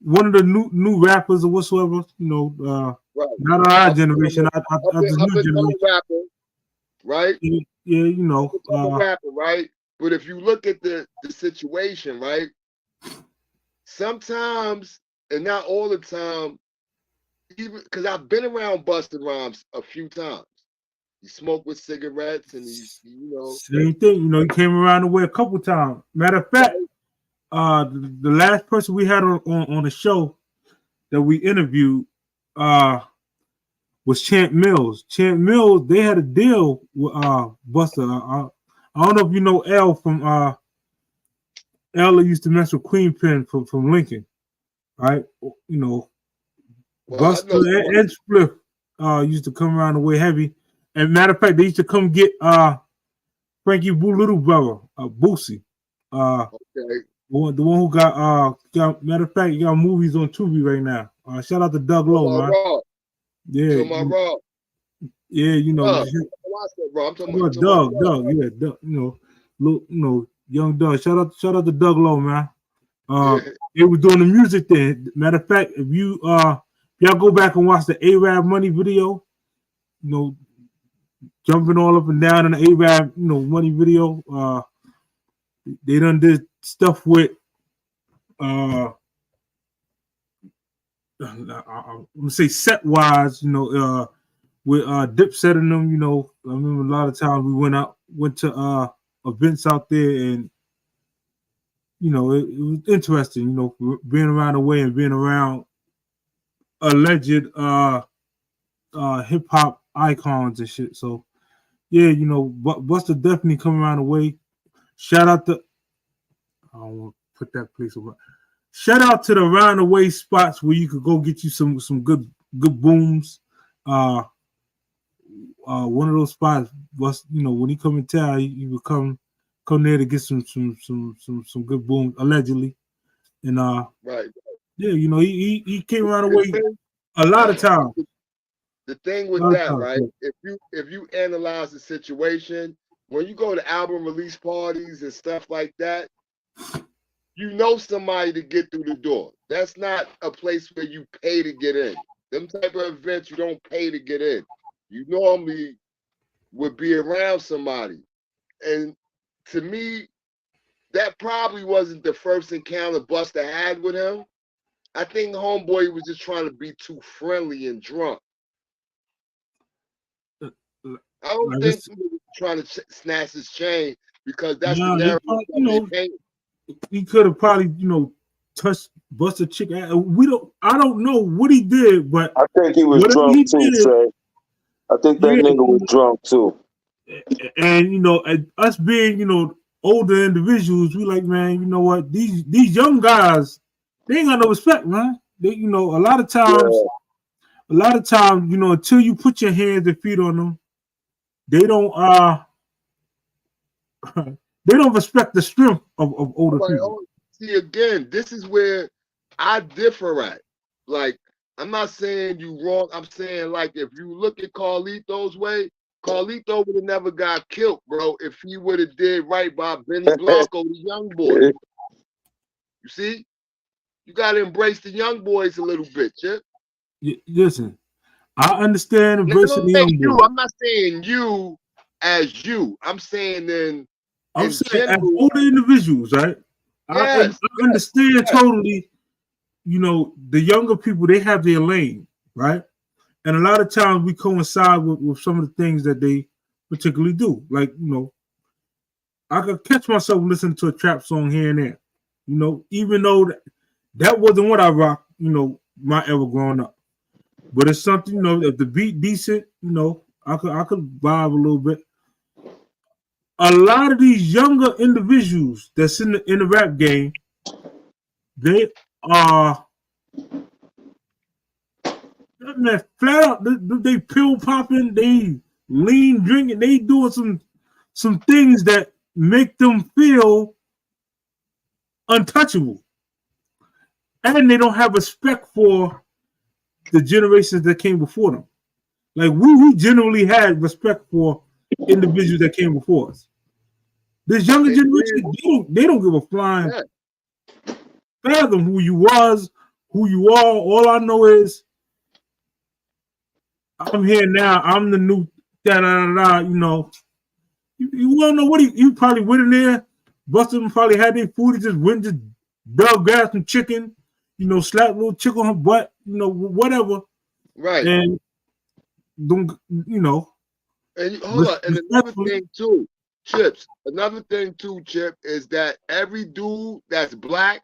B: one of the new rappers or whatsoever,
J: right.
B: Not our generation, the new generation.
J: Rapper, right?
B: Yeah,
J: rapper, right? But if you look at the situation, right? Sometimes, and not all the time, even because I've been around Busta Rhymes a few times. He smoked with cigarettes, and
B: same thing. He came around the way a couple times. Matter of fact, the last person we had on the show that we interviewed was Champ Mills. Champ Mills, they had a deal with Busta. I don't know if you know L from L used to mess with Queen Pen from Lincoln, right? Busta and Spliff used to come around the way heavy. And matter of fact, they used to come get Frankie Boo little brother, Boosie.
J: Okay.
B: The one who got matter of fact, you got movies on Tubi right now. Shout out to Doug Lowe, man. Yeah. Yeah,
J: I'm talking about
B: Doug. Yeah, Doug, young Doug. Shout out to Doug Lowe, man. They were doing the music thing. Matter of fact, if y'all go back and watch the A-Rab Money video, jumping all up and down in the A-Rab, Money video. They done did stuff with I'm gonna say set wise, with Dipset in them, I remember a lot of times we went to events out there, and it was interesting, being around the way and being around alleged hip hop icons and shit. So yeah, Busta definitely come around the way. Shout out to I don't want to put that place over. Shout out to the around the way spots where you could go get you some good booms. one of those spots was, when he come in town, he would come there to get some good boom, allegedly. And
J: right.
B: yeah, he came around the way a lot of times.
J: The thing with that, right? If you analyze the situation, when you go to album release parties and stuff like that, you know somebody to get through the door. That's not a place where you pay to get in. Them type of events, you don't pay to get in. You normally would be around somebody. And to me, that probably wasn't the first encounter Busta had with him. I think homeboy was just trying to be too friendly and drunk. I don't think he was trying to snatch his chain, because that's the narrative.
B: He could have probably, touched Busta chick. I don't know what he did, but
A: I think he was drunk too, Trey. I think that nigga was drunk too.
B: And us being, older individuals, we like, man, you know what? These young guys, they ain't got no respect, man. They, a lot of times, until you put your hands and feet on them, they don't they don't respect the strength of older people.
J: See, again, this is where I differ at. Like, I'm not saying you wrong. I'm saying, like, if you look at Carlito's way, Carlito would have never got killed, bro, if he would have did right by Benny Blanco, the young boy. You see? You got to embrace the young boys a little bit, Chip.
B: Listen, I understand embracing the young boys.
J: I'm not saying you as you. I'm saying
B: I'm saying as older individuals, right?
J: Yes,
B: I understand totally, the younger people, they have their lane, right? And a lot of times we coincide with some of the things that they particularly do. Like, I could catch myself listening to a trap song here and there, even though that wasn't what I rocked, my ever growing up. But it's something, if the beat decent, I could vibe a little bit. A lot of these younger individuals that's in the rap game, they are, man, flat out, they pill popping, they lean drinking, they doing some things that make them feel untouchable. And they don't have respect for the generations that came before them. Like, we generally had respect for individuals that came before us. This younger generation, they don't give a flying fathom who you was, who you are. All I know is I'm here now. I'm the new da-da-da-da, You want to know what you probably went in there, Busta probably had their food, he just went just dug, grabbed some chicken, slapped a little chicken on her butt, whatever.
J: Right.
B: And don't,
J: And hold on. And another thing too, Chips. Another thing too, Chip, is that every dude that's black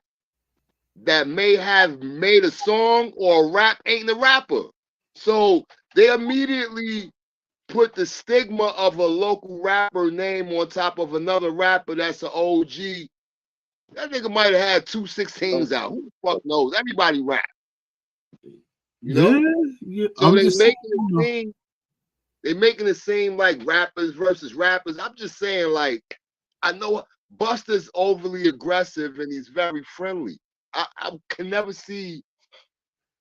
J: that may have made a song or a rap ain't a rapper. So they immediately put the stigma of a local rapper name on top of another rapper that's an OG. That nigga might have had 2 16s out. Who the fuck knows? Everybody rap.
B: Yeah.
J: So they making it seem like rappers versus rappers. I'm just saying, like, I know Busta's overly aggressive and he's very friendly. I can never see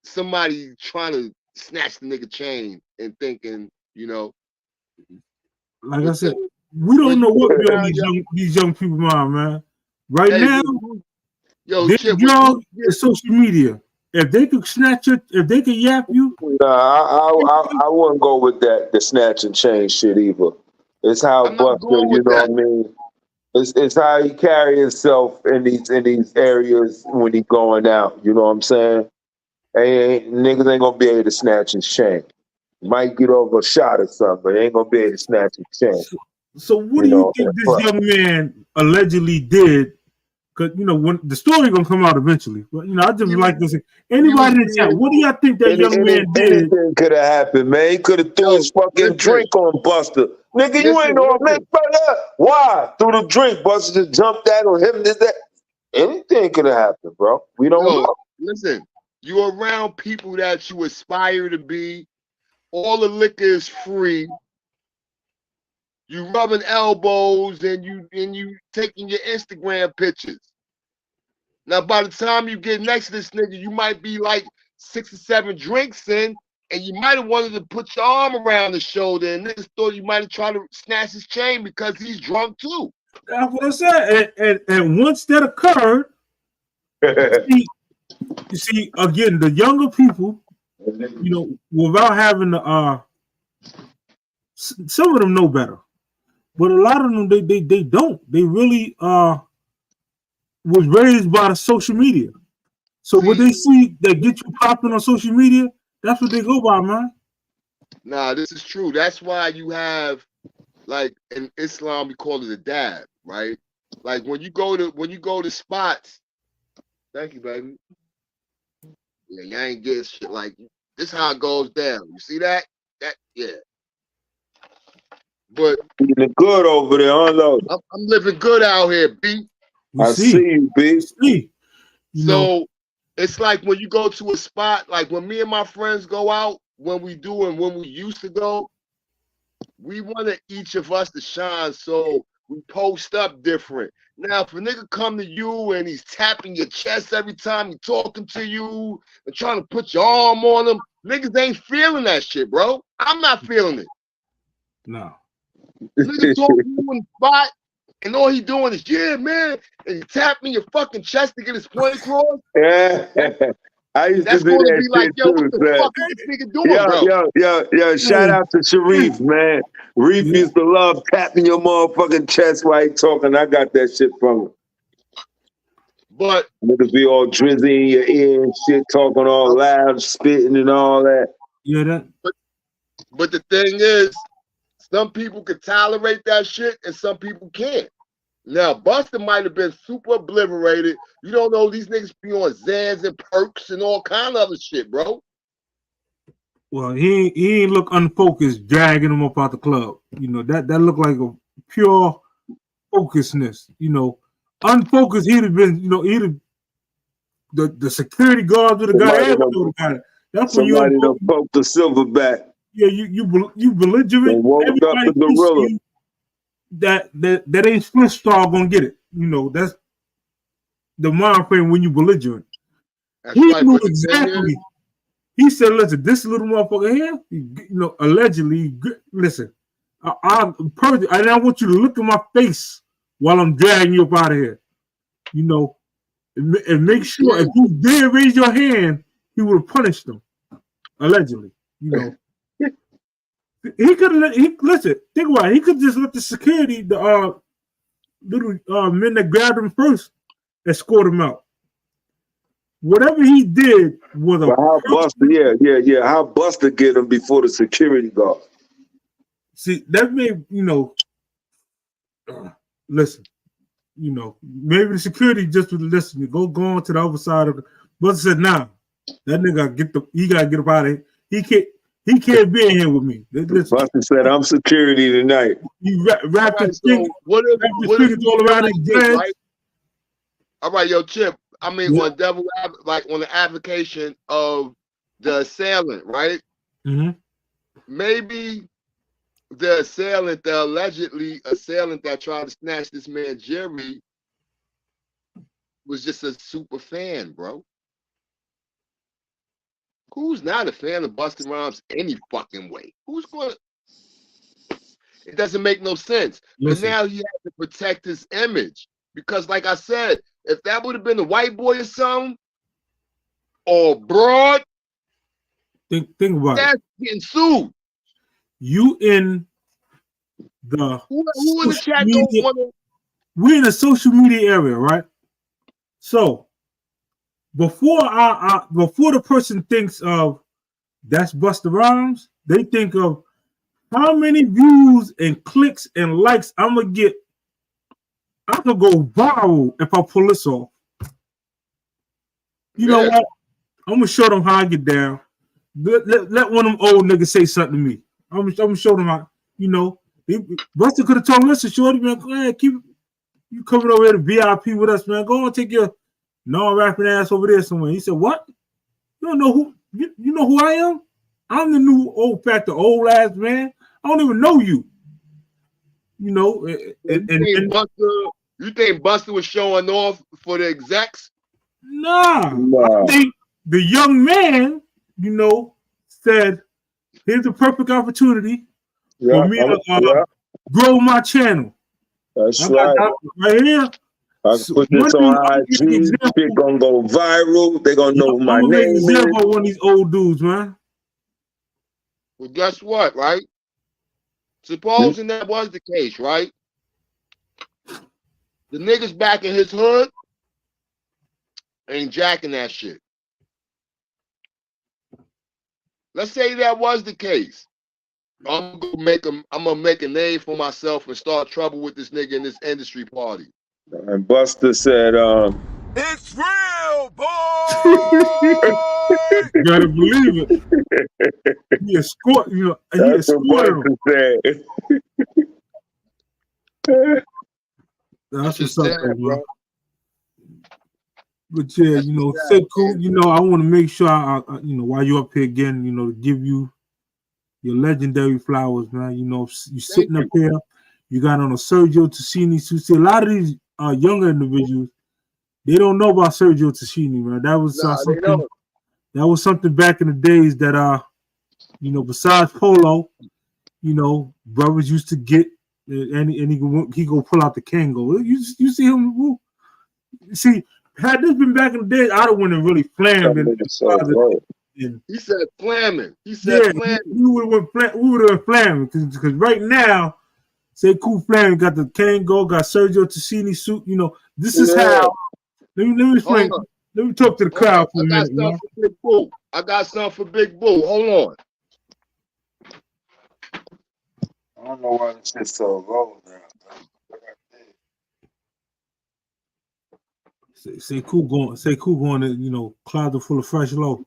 J: somebody trying to snatch the nigga chain and thinking,
B: like I said, we don't know what these young people mind, man. Right now, it's social media. If they could snatch it, if they could yap you,
A: I wouldn't go with that. The snatch and chain shit either. It's how Busta, what I mean. It's how he carry himself in these areas when he going out. You know what I'm saying? Niggas ain't gonna be able to snatch his chain. Might get over a shot or something, but ain't gonna be able to snatch his chain.
B: So what do you think this young man allegedly did? Because when the story gonna come out eventually. But I just like this. Anybody in the chat, what do y'all think that young man did?
A: Anything could have happened, man. He could have threw his fucking drink on Busta. Nigga, you ain't on me, brother. Why? Threw the drink, Busta just jumped that on him. Did that? Anything could have happened, bro. We don't know.
J: Listen, you're around people that you aspire to be. All the liquor is free. you rubbing elbows and you taking your Instagram pictures. Now, by the time you get next to this nigga, you might be like 6 or 7 drinks in, and you might have wanted to put your arm around the shoulder, and niggas thought you might have tried to snatch his chain because he's drunk too.
B: That's what I said. And once that occurred, you see, again, the younger people, you know, without having the some of them know better, but a lot of them they don't. They really was raised by the social media. So what they see that get you popping on social media, that's what they go by, man.
J: Nah, this is true. That's why you have, like, in Islam we call it a dab, right? Like when you go to spots. Thank you, baby. Yeah, you ain't getting shit like this. How it goes down. You see that? Yeah. But
A: eating good over there, unloaded.
J: I'm living good out here, B.
A: I see you, B.
J: So it's like when you go to a spot, like when me and my friends go out, when we do and when we used to go, we wanted each of us to shine, so we post up different. Now, if a nigga come to you and he's tapping your chest every time he's talking to you and trying to put your arm on him, niggas ain't feeling that shit, bro. I'm not feeling it.
B: No.
J: Nigga talking to you in the spot, and all he doing is, yeah, man, and he tapping your fucking chest to get his point across.
A: Yeah. I used to do that
J: like,
A: shit
J: yo,
A: too,
J: what the
A: man.
J: fuck is this nigga doing, bro?
A: Yo, shout out to Sharif, man. Reef used to love tapping your motherfucking chest while he talking. I got that shit from him.
J: But
A: niggas be all drizzy in your ear and shit, talking all loud, spitting and all that.
B: Yeah,
J: But the thing is, some people can tolerate that shit and some people can't. Now, Buster might have been super obliterated. You don't know, these niggas be on Zans and perks and all kind of other shit, bro.
B: Well, he ain't look unfocused, dragging him up out the club. You know, that looked like a pure focusedness. You know, unfocused, he'd have been, you know, the security guards would have got it. That's when
A: somebody done poked the silverback.
B: Yeah, you belligerent.
A: And woke up the gorilla.
B: That ain't Swiss Star gonna get it. You know, that's the mind frame when you belligerent. He knew exactly. He said, "Listen, this little motherfucker here, you know, allegedly. Listen, I want you to look at my face while I'm dragging you up out of here. You know, and make sure if you did raise your hand, he would have punished them. Allegedly, you know." He could have listen. Think about it. He could just let the security, the little men that grabbed him first, escort him out. Whatever he did was
A: how Buster, how Buster get him before the security guard.
B: See, that made listen. You know, maybe the security just would listen. Go on to the other side of it. Buster said, "Nah, that nigga he gotta get up out of here. He can't be in here with me."
A: Buster said, "I'm security tonight."
B: You wrap his fingers
J: all around his dreads. Right? All right, yo, Chip. I mean, on the application of the assailant, right?
B: Mm-hmm.
J: Maybe the assailant, the allegedly assailant that tried to snatch this man Jerry, was just a super fan, bro. Who's not a fan of Busta Rhymes any fucking way? Who's going to? It doesn't make no sense. But now he has to protect his image. Because like I said, if that would have been a white boy or something, or broad,
B: think about
J: that's getting sued.
B: You in the
J: who in the chat don't want to?
B: We're in the social media area, right? So before the person thinks of that's Busta Rhymes, they think of how many views and clicks and likes I'm gonna get. I could go viral if I pull this off. You know what? I'm gonna show them how I get down. Let one of them old niggas say something to me. I'm gonna show them how. You know, Busta could have told me, "Listen, shorty, man, go ahead, keep you coming over here to VIP with us, man. Go and take your non-rapping ass over there somewhere." He said, "What? You don't know who? You know who I am? I'm the new old factor, old ass man. I don't even know you." You know,
J: you think Buster was showing off for the execs?
B: Nah. I think the young man, you know, said, "Here's the perfect opportunity for me to grow my channel."
A: That's right.
B: Right here.
A: I put this on IG. Shit gonna go viral. They gonna know who my name is.
B: Example of one of these old dudes, man.
J: Well, guess what, right? Supposing that was the case, right? The niggas back in his hood ain't jacking that shit. Let's say that was the case. I'm gonna make a name for myself and start trouble with this nigga in this industry party.
A: And Buster said,
J: "It's real, boy."
B: You gotta believe it. He escort, you know.
A: That's what Buster said.
B: That's what's up, bro. But yeah, you know, say cool. You know, I want to make sure you know, while you're up here again, you know, to give you your legendary flowers, man. You know, you sitting up here, you got on a Sergio Tacchini suit. See, a lot of these younger individuals, they don't know about Sergio Tacchini, man. That was something. That was something back in the days that you know, besides polo, you know, brothers used to get, and he go pull out the Kango. You see him? See, had this been back in the day, I'd have went and really flammed.
J: He said flamming. He said flamming.
B: We would have flamming because right now, say cool flamming got the Kango, got Sergio Tacchini suit. You know, this is how. Let me explain. Let me talk to the crowd for a minute.
J: I got something for Big Boo. Hold on.
A: I don't know why this shit's so low now.
B: Say cool going to, you know, closet full of fresh low.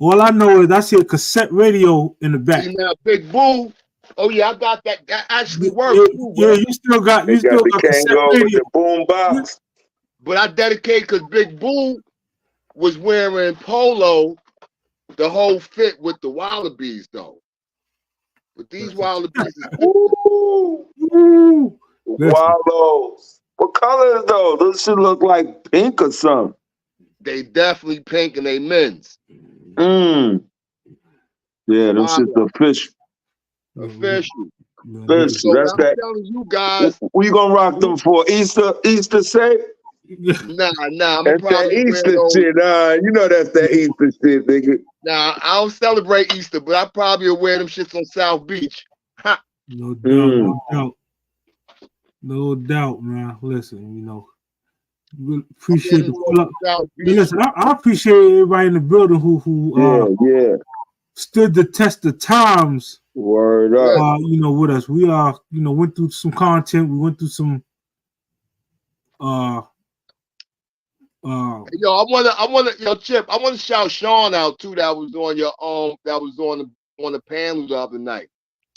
B: All I know is I see a cassette radio in the back.
J: See now, Big Boo. Oh yeah, I got that. That actually works too,
B: bro. Yeah, you still got
A: the Kango with the boom box.
J: But I dedicate because Big Boo was wearing polo, the whole fit with the Wallabies though. But these Wallabies is
A: Wallows. What colors though? Those should look like pink or something.
J: They definitely pink and they men's.
A: Yeah, them shit's official.
J: Official.
A: So that's that.
J: Telling you guys,
A: we gonna rock them for Easter say?
J: Nah.
A: That's that Easter shit. You know that's that Easter shit, nigga.
J: Nah, I don't celebrate Easter, but I probably will wear them shits on South Beach. Ha.
B: No doubt. No doubt, man. Listen, you know, appreciate the pull up. Listen, I appreciate everybody in the building who stood the test of times.
A: Word up.
B: You know, with us. We you know, went through some content. We went through some
J: yo, Chip, I wanna shout Sean out too. That was on on the panel the other night.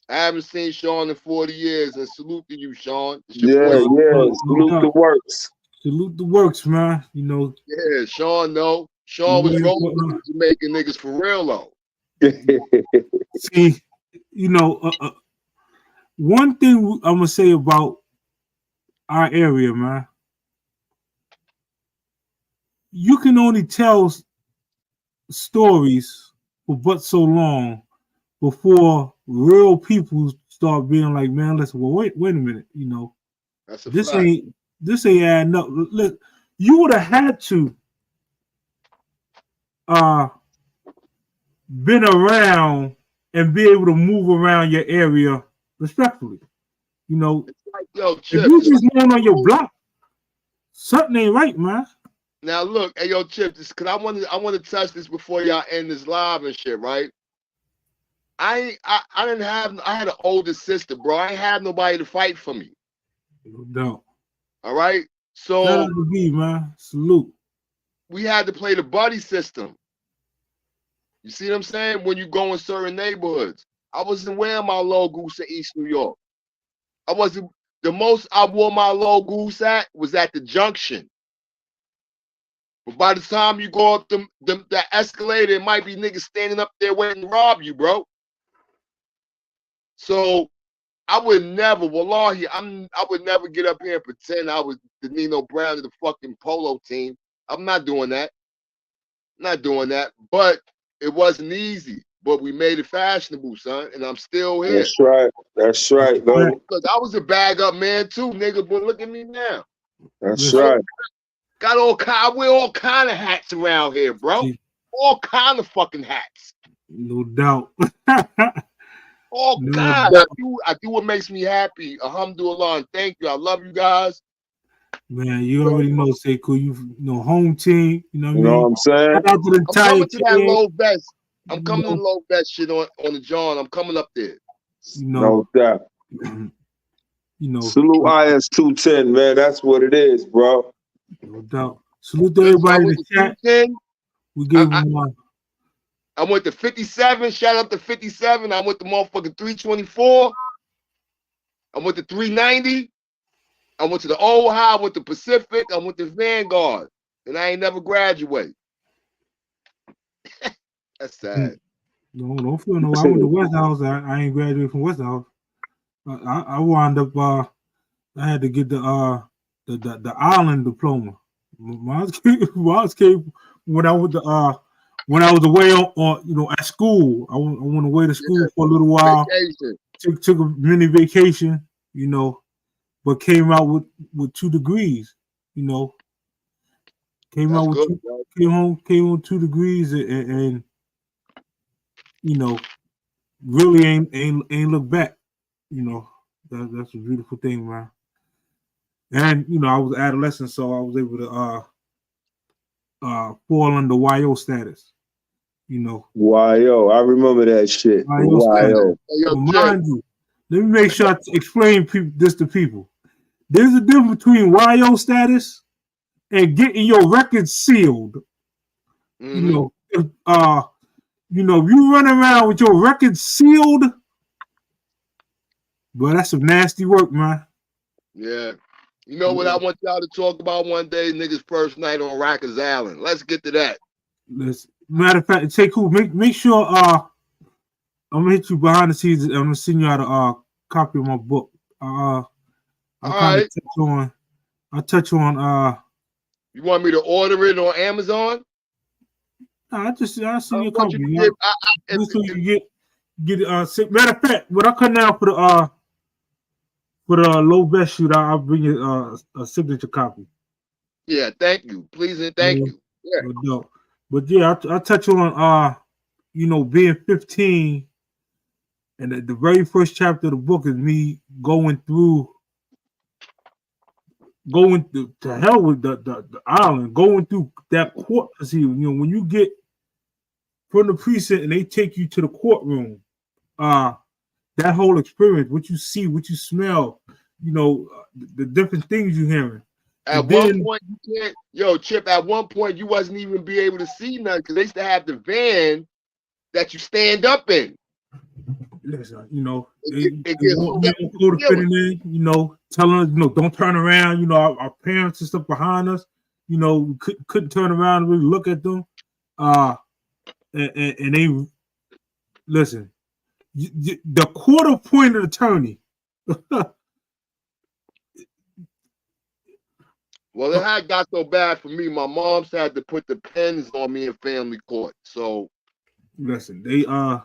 J: I haven't seen Sean in 40 years, and salute to you, Sean.
A: Salute the works.
B: Salute the works, man. You know.
J: Yeah, Sean, no. Sean was rolling with Jamaican niggas for real, though.
B: See, you know, one thing I'm gonna say about our area, man. You can only tell stories for but so long before real people start being like, man, listen, well, wait a minute, you know, this ain't adding up. Look, you would have had to been around and be able to move around your area respectfully. You know, if you just known on your block, something ain't right, man.
J: Now look, hey yo, Chip, this because I want to touch this before y'all end this live and shit, right? I had an older sister, bro. I ain't have nobody to fight for me.
B: No doubt.
J: All right. So
B: that would be, man. Salute.
J: We had to play the buddy system. You see what I'm saying? When you go in certain neighborhoods. I wasn't wearing my low goose in East New York. The most I wore my low goose at was at the junction. But by the time you go up that escalator, it might be niggas standing up there waiting to rob you, bro. So I would never, wallahi, I would never get up here and pretend I was the Nino Brown of the fucking polo team. I'm not doing that. Not doing that. But it wasn't easy. But we made it fashionable, son, and I'm still here.
A: That's right. That's right, bro.
J: Look, I was a bag up man too, nigga, but look at me now.
A: That's right.
J: Got I wear all kind of hats around here, bro. All kind of fucking hats.
B: No doubt.
J: Oh God, I do what makes me happy. Alhamdulillah, and thank you. I love you guys.
B: Man, you already know, Sekou. You know, home team. You know what I mean?
A: You know what I'm saying?
B: Shout out to the
J: I'm coming to that
B: kid.
J: low vest. I'm coming to low vest shit on the John. I'm coming up there.
B: You know,
A: no doubt.
B: You know,
A: salute IS 210, man. That's what it is, bro.
B: No doubt. Salute to everybody in the chat. We gave them one.
J: I went to 57. Shout out to 57. I went to motherfucking 324. I went to 390. I went to the old high. I went to Pacific. I went to Vanguard. And I ain't never graduate. That's sad.
B: No, don't feel no. I went to West House. I ain't graduated from West House. I wound up. I had to get the island diploma. Mine came when I was when I was away on at school. I went away to school for a little while. Took a mini vacation, but came out with 2 degrees. Came
J: That's
B: out with
J: good,
B: came on 2 degrees and really ain't look back. That's a beautiful thing, man. And I was adolescent, so I was able to fall under YO status.
A: YO, I remember that shit. YO.
B: Mind you, let me make sure I explain this to people. There's a difference between YO status and getting your record sealed.
J: Mm-hmm.
B: If you run around with your record sealed, but that's some nasty work, man.
J: Yeah. You know what I want y'all to talk about one day? Niggas' first night on Rikers Island. Let's get to that.
B: Matter of fact, Sekou, make sure I'm gonna hit you behind the scenes. I'm gonna send you out a copy of my book. I'll touch on
J: you want me to order it on Amazon?
B: I'll send you a copy. Just so you get matter of fact, when I come down for the low vest shoot, I'll bring you a signature copy.
J: Yeah, thank you. Please and thank you. Yeah.
B: But yeah, I'll touch on being 15, and the very first chapter of the book is me going to hell with the island, going through that court. See, when you get from the precinct and they take you to the courtroom, that whole experience, what you see, what you smell, the different things you're hearing.
J: At one point, you can't, Chip, at one point, you wasn't even be able to see nothing because they used to have the van that you stand up in.
B: Listen, telling us, don't turn around, our parents and stuff behind us, couldn't turn around and really look at them. And they, listen, the court-appointed attorney.
J: Well, it had got so bad for me. My mom's had to put the pens on me in family court. So,
B: listen, they
J: when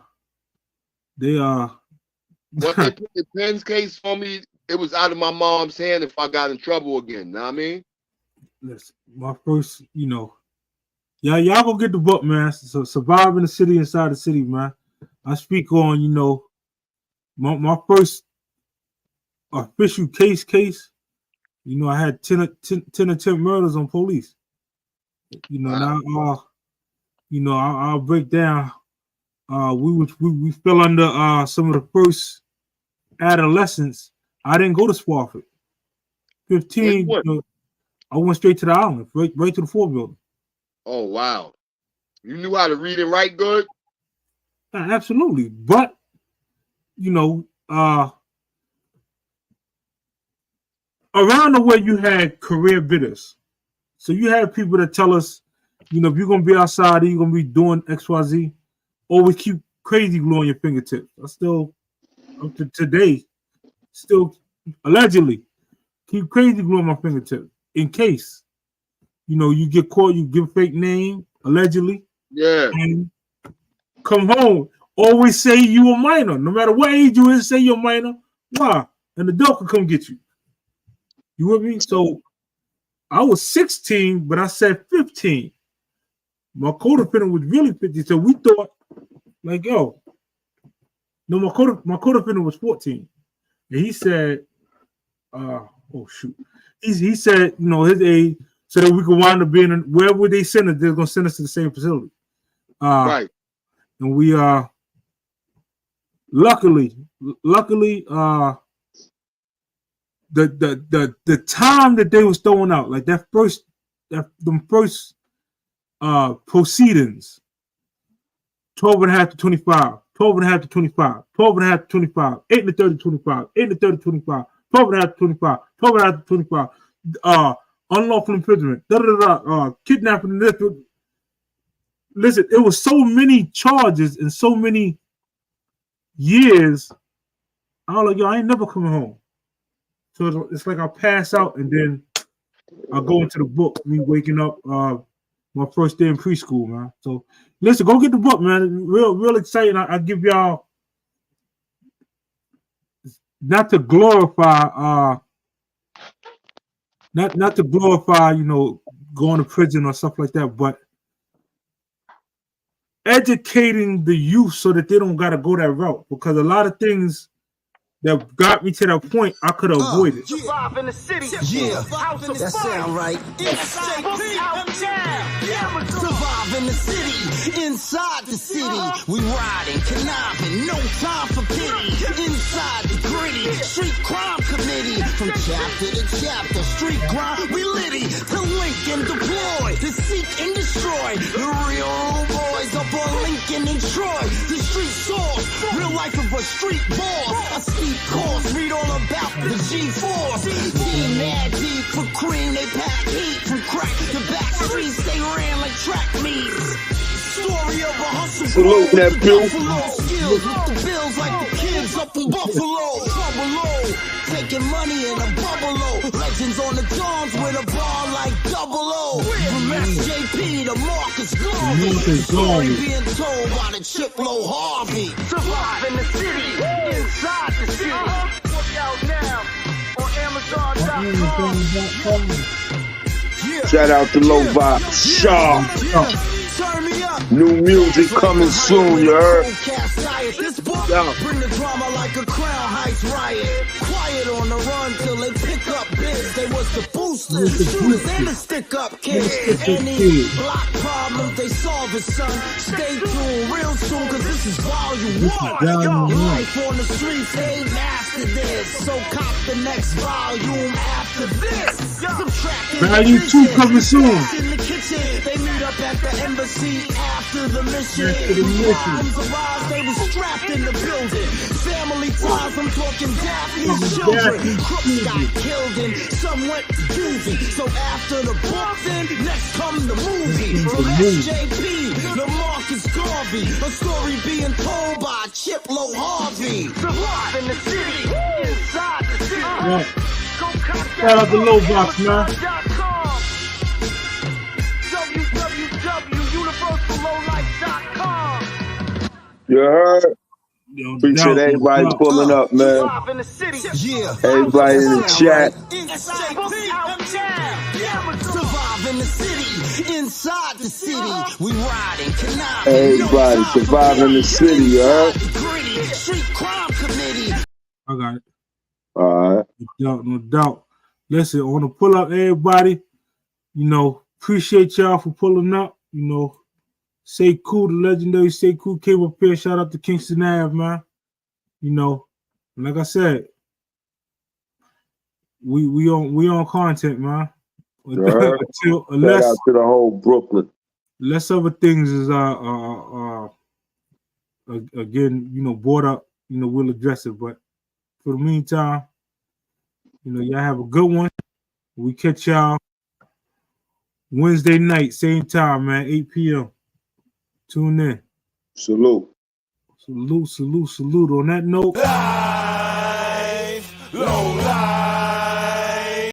J: they put the pens case on me, it was out of my mom's hand if I got in trouble again. Know what I mean?
B: Listen, my first, y'all go get the book, man. So surviving the city inside the city, man. I speak on, my first official case. I had 10 attempt murders on police. Wow. Now I'll break down. We fell under some of the first adolescents. I didn't go to Spofford. 15. I went straight to the island, right to the Fort building.
J: Oh wow! You knew how to read and write good?
B: Absolutely, but around the way you had career bidders. So you had people that tell us, if you're gonna be outside, you're gonna be doing XYZ, always keep crazy glue on your fingertips. I still, up to today, still allegedly keep crazy glue on my fingertip in case, you know, you get caught, you give fake name, allegedly.
J: Yeah.
B: And come home. Always say you a minor. No matter what age you is, say you're a minor. Why? And the adult can come get you. You with me? So I was 16, but I said 15. My co-defendant was really 50. So we thought, like, yo, no, my co-defendant was 14. And he said, oh shoot. He said, you know, his age, so that we could wind up being wherever they send us, they're gonna send us to the same facility.
J: Right.
B: And we luckily, the time that they was throwing out, like them first proceedings, 12 and a half to 25, 12 and a half to 25, 12 and a half to 25, 8 to 30 to 25, 8 to 30 to 25, 12 and a half to 25, 12 and a half to 25, unlawful imprisonment, kidnapping. Listen, it was so many charges and so many years. I was like, yo, I ain't never coming home. So it's like I pass out and then I go into the book, me waking up my first day in preschool, man. So listen, go get the book, man. Real exciting. I give y'all, not to glorify not to glorify, you know, going to prison or stuff like that, but educating the youth so that they don't gotta go that route, because a lot of things that got me to that point I could have avoided.
P: Survive in the city. Yeah, that sound right. Survive in the city, inside the city. We riding, conniving, no time for pity. Inside the gritty, street crime committee. From chapter to chapter, street grind, we litty. To link and deploy, to seek and destroy. The real boys up on Lincoln and Troy. The street source, real life of a street boss. A steep course, read all about the G-Force. Team mad deep for cream, they pack heat. From crack to back streets, they ran like track meets. Story of a hustle.
A: Salute, nephew.
P: Skills with the bills like the kids up in Buffalo. Trouble, taking money in a bubble. Legends on the dawns with a bar like double O. From SJP to Marcus Garvey. Story being told by the Chip Lo Harvey. Survive in the city, inside the city. Look out now on Amazon.com.
A: Shout out to Low Vibes. Sharp. New music coming soon, you heard?
P: Bring the drama like a crown heist riot. Quiet on the run till they pick up biz. They was the boosters, the shooters, and the stick-up kids. Any block problems, they solve it, son. Stay tuned real soon, cause this is volume 1. Life on the streets, they mastered this. So cop the next volume after this.
B: Value 2 coming soon.
P: In the kitchen, they meet up at the embassy after the mission. Bombs arrived, they was strapped in the building. Family ties, I'm talking Daphne's children. Crooks got killed and some went to juvie. So after the book, then next come the movie. From SJP to Marcus Garvey, a story being told by Chip Lo Harvey. Survive in the city, inside the city.
B: Shout out to Low Box, man.
P: www.universallowlife.com.
A: You heard? Appreciate everybody pulling up, man. Everybody in the chat.
P: Survive in the city, inside the city. We riding, conniving.
A: Everybody survive in the city, you heard?
P: Street crime committee.
B: I got it.
A: All right.
B: No doubt. Listen, I want to pull up everybody. You know, appreciate y'all for pulling up. You know, Say Cool, the legendary Say Cool came up here. Shout out to Kingston Ave, man. You know, like I said, we on content, man.
A: Right. Shout out to the whole Brooklyn.
B: Unless other things is again, you know, brought up, you know, we'll address it. But for the meantime, you know, y'all have a good one. We catch y'all Wednesday night, same time, man, 8 p.m. Tune in.
A: Salute.
B: Salute. On that note.